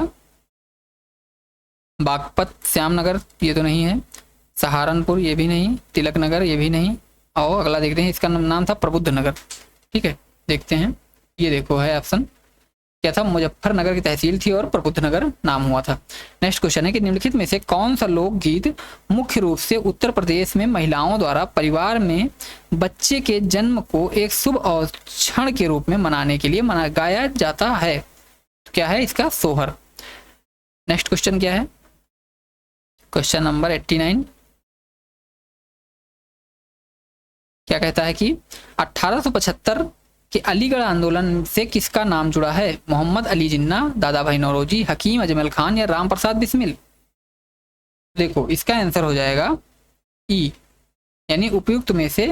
बागपत, श्यामनगर ये तो नहीं है, सहारनपुर ये भी नहीं, तिलक नगर ये भी नहीं, और अगला देखते हैं, इसका नाम था प्रबुद्ध नगर। ठीक है, देखते हैं, ये देखो है ऑप्शन क्या था, मुजफ्फरनगर की तहसील थी और प्रबुद्ध नगर नाम हुआ था। नेक्स्ट क्वेश्चन है कि निम्नलिखित में से कौन सा लोकगीत मुख्य रूप से उत्तर प्रदेश में महिलाओं द्वारा परिवार में बच्चे के जन्म को एक शुभ क्षण के रूप में मनाने के लिए गाया जाता है? तो क्या है इसका? सोहर। नेक्स्ट क्वेश्चन क्या है? क्वेश्चन नंबर 89 क्या कहता है कि 1875 के अलीगढ़ आंदोलन से किसका नाम जुड़ा है? मोहम्मद अली जिन्ना, दादा भाई नौरोजी, हकीम अजमल खान या राम प्रसाद बिस्मिल? देखो इसका आंसर हो जाएगा ई, यानी उपयुक्त में से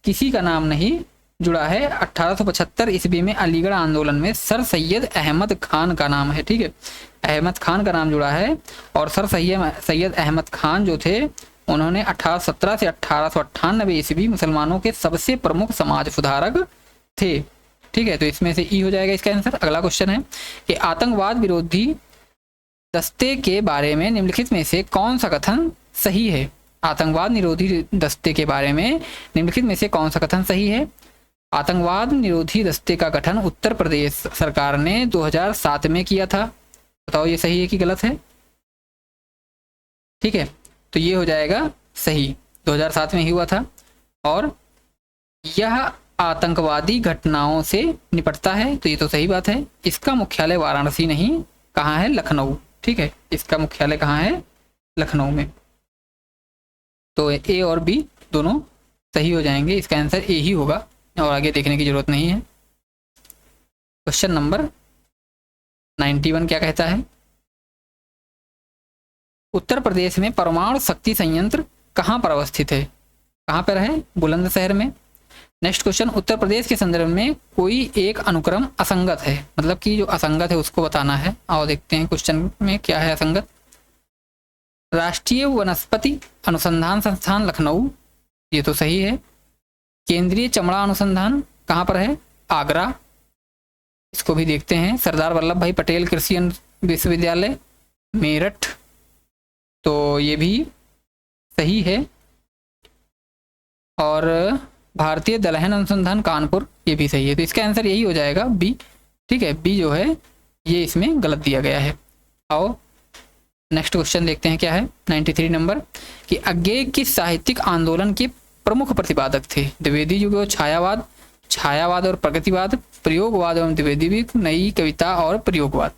किसी का नाम नहीं जुड़ा है। 1875 ईस्वी में अलीगढ़ आंदोलन में सर सैयद अहमद खान का नाम है। ठीक है, अहमद खान का नाम जुड़ा है, और सर सैयद अहमद खान जो थे उन्होंने 1817 से 1898 ईस्वी मुसलमानों के सबसे प्रमुख समाज सुधारक थे। ठीक है, तो इसमें से ई हो जाएगा इसका आंसर। अगला क्वेश्चन है कि आतंकवाद विरोधी दस्ते के बारे में निम्नलिखित में से कौन सा कथन सही है? आतंकवाद निरोधी दस्ते के बारे में निम्नलिखित में से कौन सा कथन सही है? आतंकवाद निरोधी दस्ते का गठन उत्तर प्रदेश सरकार ने 2007 में किया था। बताओ ये सही है कि गलत है? ठीक है, तो ये हो जाएगा सही, 2007 में ही हुआ था, और यह आतंकवादी घटनाओं से निपटता है, तो ये तो सही बात है। इसका मुख्यालय वाराणसी नहीं, कहाँ है? लखनऊ। ठीक है, इसका मुख्यालय कहाँ है? लखनऊ में। तो ए और बी दोनों सही हो जाएंगे, इसका आंसर ए ही होगा, और आगे देखने की जरूरत नहीं है। क्वेश्चन नंबर 91 क्या कहता है? उत्तर प्रदेश में परमाणु शक्ति संयंत्र कहाँ पर अवस्थित है? कहाँ पर है? बुलंदशहर में। नेक्स्ट क्वेश्चन, उत्तर प्रदेश के संदर्भ में कोई एक अनुक्रम असंगत है, मतलब कि जो असंगत है उसको बताना है। आओ देखते हैं क्वेश्चन में क्या है असंगत। राष्ट्रीय वनस्पति अनुसंधान संस्थान लखनऊ, ये तो सही है। केंद्रीय चमड़ा अनुसंधान कहाँ पर है? आगरा, इसको भी देखते हैं। सरदार वल्लभ भाई पटेल कृषि विश्वविद्यालय मेरठ, तो ये भी सही है। और भारतीय दलहन अनुसंधान कानपुर, ये भी सही है, तो इसका आंसर यही हो जाएगा बी। ठीक है, बी जो है ये इसमें गलत दिया गया है। आओ नेक्स्ट क्वेश्चन देखते हैं क्या है 93 नंबर, कि अज्ञेय किस साहित्यिक आंदोलन के प्रमुख प्रतिपादक थे? द्विवेदी युग, छायावाद, छायावाद और प्रगतिवाद, प्रयोगवाद एवं द्विवेदी, नई कविता और प्रयोगवाद?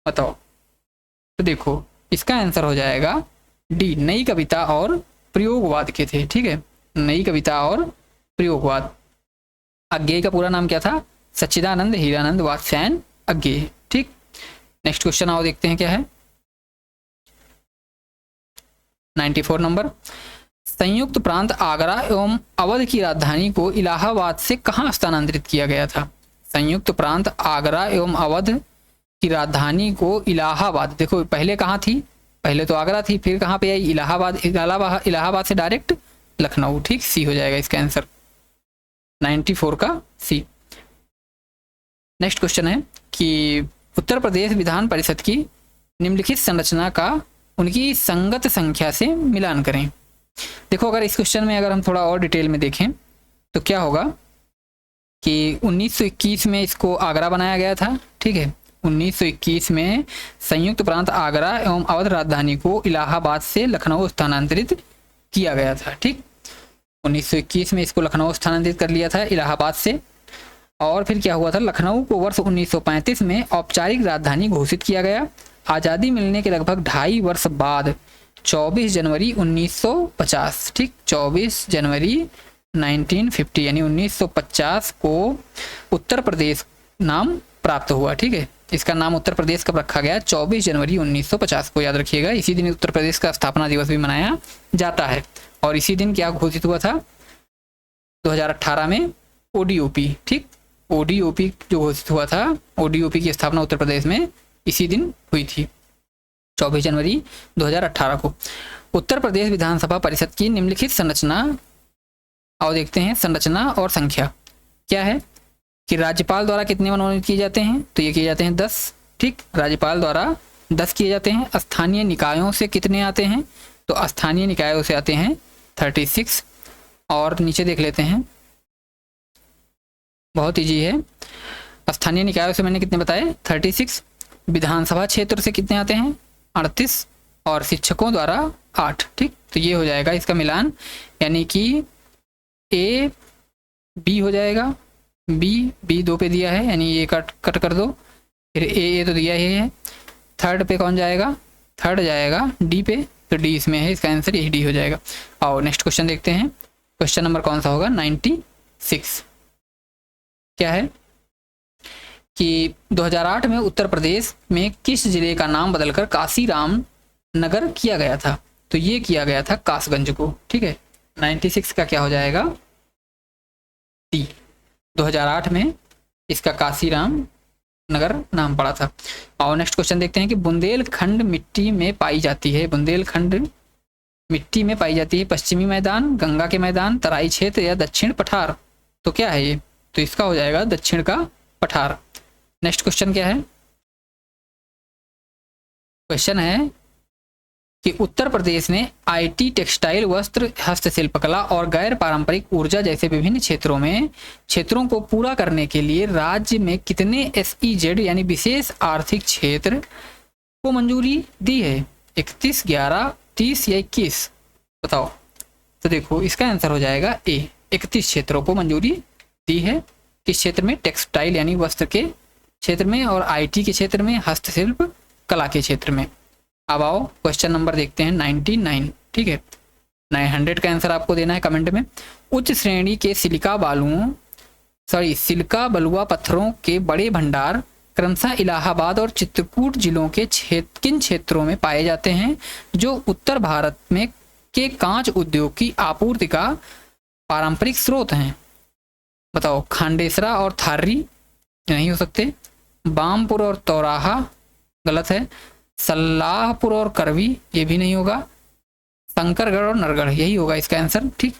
बताओ। तो देखो इसका आंसर हो जाएगा डी, नई कविता और प्रयोगवाद के थे। ठीक है, नई कविता और प्रयोगवाद। अज्ञेय का पूरा नाम क्या था? सच्चिदानंद हीरानंद वात्स्यायन अज्ञेय। ठीक, नेक्स्ट क्वेश्चन आओ देखते हैं क्या है 94 नंबर, संयुक्त प्रांत आगरा एवं अवध की राजधानी को इलाहाबाद से कहाँ स्थानांतरित किया गया था? संयुक्त प्रांत आगरा एवं अवध की राजधानी को इलाहाबाद, देखो पहले कहाँ थी? पहले तो आगरा थी, फिर कहाँ पे आई? इलाहाबाद। इलाहाबाद से डायरेक्ट लखनऊ। ठीक, सी हो जाएगा इसका आंसर, 94 का सी। नेक्स्ट क्वेश्चन है कि उत्तर प्रदेश विधान परिषद की निम्नलिखित संरचना का उनकी संगत संख्या से मिलान करें। देखो अगर इस क्वेश्चन में अगर हम थोड़ा और डिटेल में देखें तो क्या होगा कि 1921 में इसको आगरा बनाया गया था। ठीक है, 1921 में संयुक्त प्रांत आगरा एवं अवध राजधानी को इलाहाबाद से लखनऊ स्थानांतरित किया गया था। ठीक, 1921 में इसको लखनऊ स्थानांतरित कर लिया था इलाहाबाद से। और फिर क्या हुआ था, लखनऊ को वर्ष 1935 में औपचारिक राजधानी घोषित किया गया। आज़ादी मिलने के लगभग 2.5 वर्ष बाद 24 जनवरी 1950, ठीक 24 जनवरी 1950 यानी 1950 को उत्तर प्रदेश नाम प्राप्त हुआ। ठीक है, इसका नाम उत्तर प्रदेश कब रखा गया? 24 जनवरी 1950 को, याद रखिएगा। इसी दिन उत्तर प्रदेश का स्थापना दिवस भी मनाया जाता है। और इसी दिन क्या घोषित हुआ था? 2018 में ओडीओपी। ठीक, ओडीओपी जो घोषित हुआ था, ओडीओपी की स्थापना उत्तर प्रदेश में इसी दिन हुई थी। 24 जनवरी 2018 को। उत्तर प्रदेश विधानसभा परिषद की निम्नलिखित संरचना, और देखते हैं संरचना और संख्या क्या है कि राज्यपाल द्वारा कितने मनोनीत किए जाते हैं, तो ये किए जाते हैं 10, ठीक, राज्यपाल द्वारा 10 किए जाते हैं। स्थानीय निकायों से कितने आते हैं, तो स्थानीय निकायों से आते हैं 36। और नीचे देख लेते हैं, बहुत ईजी है। स्थानीय निकायों से मैंने कितने बताए 36, विधानसभा क्षेत्र से कितने आते हैं 38, और शिक्षकों द्वारा 8, ठीक। तो ये हो जाएगा इसका मिलान, यानी कि ए बी हो जाएगा, बी 2 पे दिया है, यानी ये कट कर दो, फिर ए तो दिया ही है। थर्ड पे कौन जाएगा, थर्ड जाएगा डी पे, तो डी इसमें है, इसका आंसर यही डी हो जाएगा। आओ नेक्स्ट क्वेश्चन देखते हैं। क्वेश्चन नंबर कौन सा होगा 96। क्या है कि 2008 में उत्तर प्रदेश में किस जिले का नाम बदलकर काशीराम नगर किया गया था, तो ये किया गया था कासगंज को, ठीक है। 96 का क्या हो जाएगा डी, 2008 में इसका काशीराम नगर नाम पड़ा था। और नेक्स्ट क्वेश्चन देखते हैं कि बुंदेलखंड मिट्टी में पाई जाती है, बुंदेलखंड मिट्टी में पाई जाती है पश्चिमी मैदान, गंगा के मैदान, तराई क्षेत्र या दक्षिण पठार, तो क्या है ये, तो इसका हो जाएगा दक्षिण का पठार। नेक्स्ट क्वेश्चन क्या है, क्वेश्चन है कि उत्तर प्रदेश ने आईटी, टेक्सटाइल, वस्त्र, हस्तशिल्पकला और गैर पारंपरिक ऊर्जा जैसे विभिन्न क्षेत्रों को पूरा करने के लिए राज्य में कितने SEZ यानी विशेष आर्थिक क्षेत्र को मंजूरी दी है, 31, 11, 30 या 21, बताओ। तो देखो इसका आंसर हो जाएगा ए, 31 क्षेत्रों को मंजूरी दी है। किस क्षेत्र में, टेक्सटाइल यानी वस्त्र के क्षेत्र में, और IT के क्षेत्र में, हस्तशिल्प कला के क्षेत्र में। अब आओ क्वेश्चन नंबर देखते हैं 99, ठीक है। 900 का आंसर आपको देना है कमेंट में। उच्च श्रेणी के सिलिका बलुआ पत्थरों के बड़े भंडार क्रमशः इलाहाबाद और चित्रकूट जिलों के किन क्षेत्रों में पाए जाते हैं, जो उत्तर भारत में के कांच उद्योग की आपूर्ति का पारंपरिक स्रोत हैं, बताओ। खांडेसरा और थार्री नहीं हो सकते, बामपुर और तौराहा गलत है, सल्लाहपुर और करवी ये भी नहीं होगा, शंकरगढ़ और नरगढ़ यही होगा इसका आंसर, ठीक।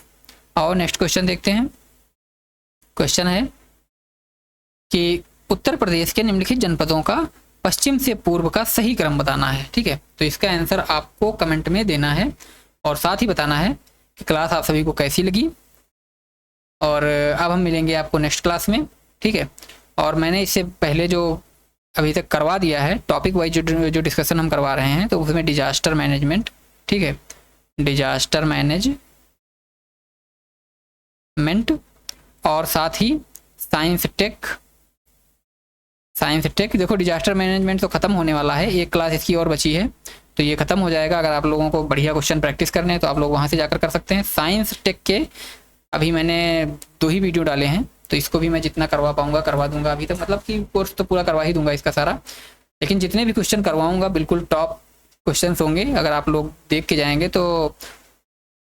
और नेक्स्ट क्वेश्चन देखते हैं। क्वेश्चन है कि उत्तर प्रदेश के निम्नलिखित जनपदों का पश्चिम से पूर्व का सही क्रम बताना है, ठीक है। तो इसका आंसर आपको कमेंट में देना है, और साथ ही बताना है कि क्लास आप सभी को कैसी लगी। और अब हम मिलेंगे आपको नेक्स्ट क्लास में, ठीक है। और मैंने इससे पहले जो अभी तक करवा दिया है टॉपिक वाइज जो डिस्कशन हम करवा रहे हैं, तो उसमें डिजास्टर मैनेजमेंट, ठीक है, डिजास्टर मैनेजमेंट, और साथ ही साइंस टेक। देखो डिजास्टर मैनेजमेंट तो ख़त्म होने वाला है, एक क्लास इसकी और बची है, तो ये ख़त्म हो जाएगा। अगर आप लोगों को बढ़िया क्वेश्चन प्रैक्टिस करने हैं तो आप लोग वहाँ से जाकर कर सकते हैं। साइंस टेक के अभी मैंने 2 ही वीडियो डाले हैं, तो इसको भी मैं जितना करवा पाऊंगा करवा दूंगा। अभी तक मतलब कि कोर्स तो पूरा करवा ही दूंगा इसका सारा, लेकिन जितने भी क्वेश्चन करवाऊंगा बिल्कुल टॉप क्वेश्चन होंगे। अगर आप लोग देख के जाएंगे तो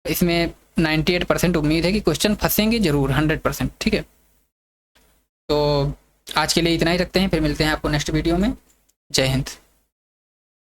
इसमें 98% उम्मीद है कि क्वेश्चन फंसेंगे जरूर, 100%, ठीक है। तो आज के लिए इतना ही रखते हैं, फिर मिलते हैं आपको नेक्स्ट वीडियो में। जय हिंद।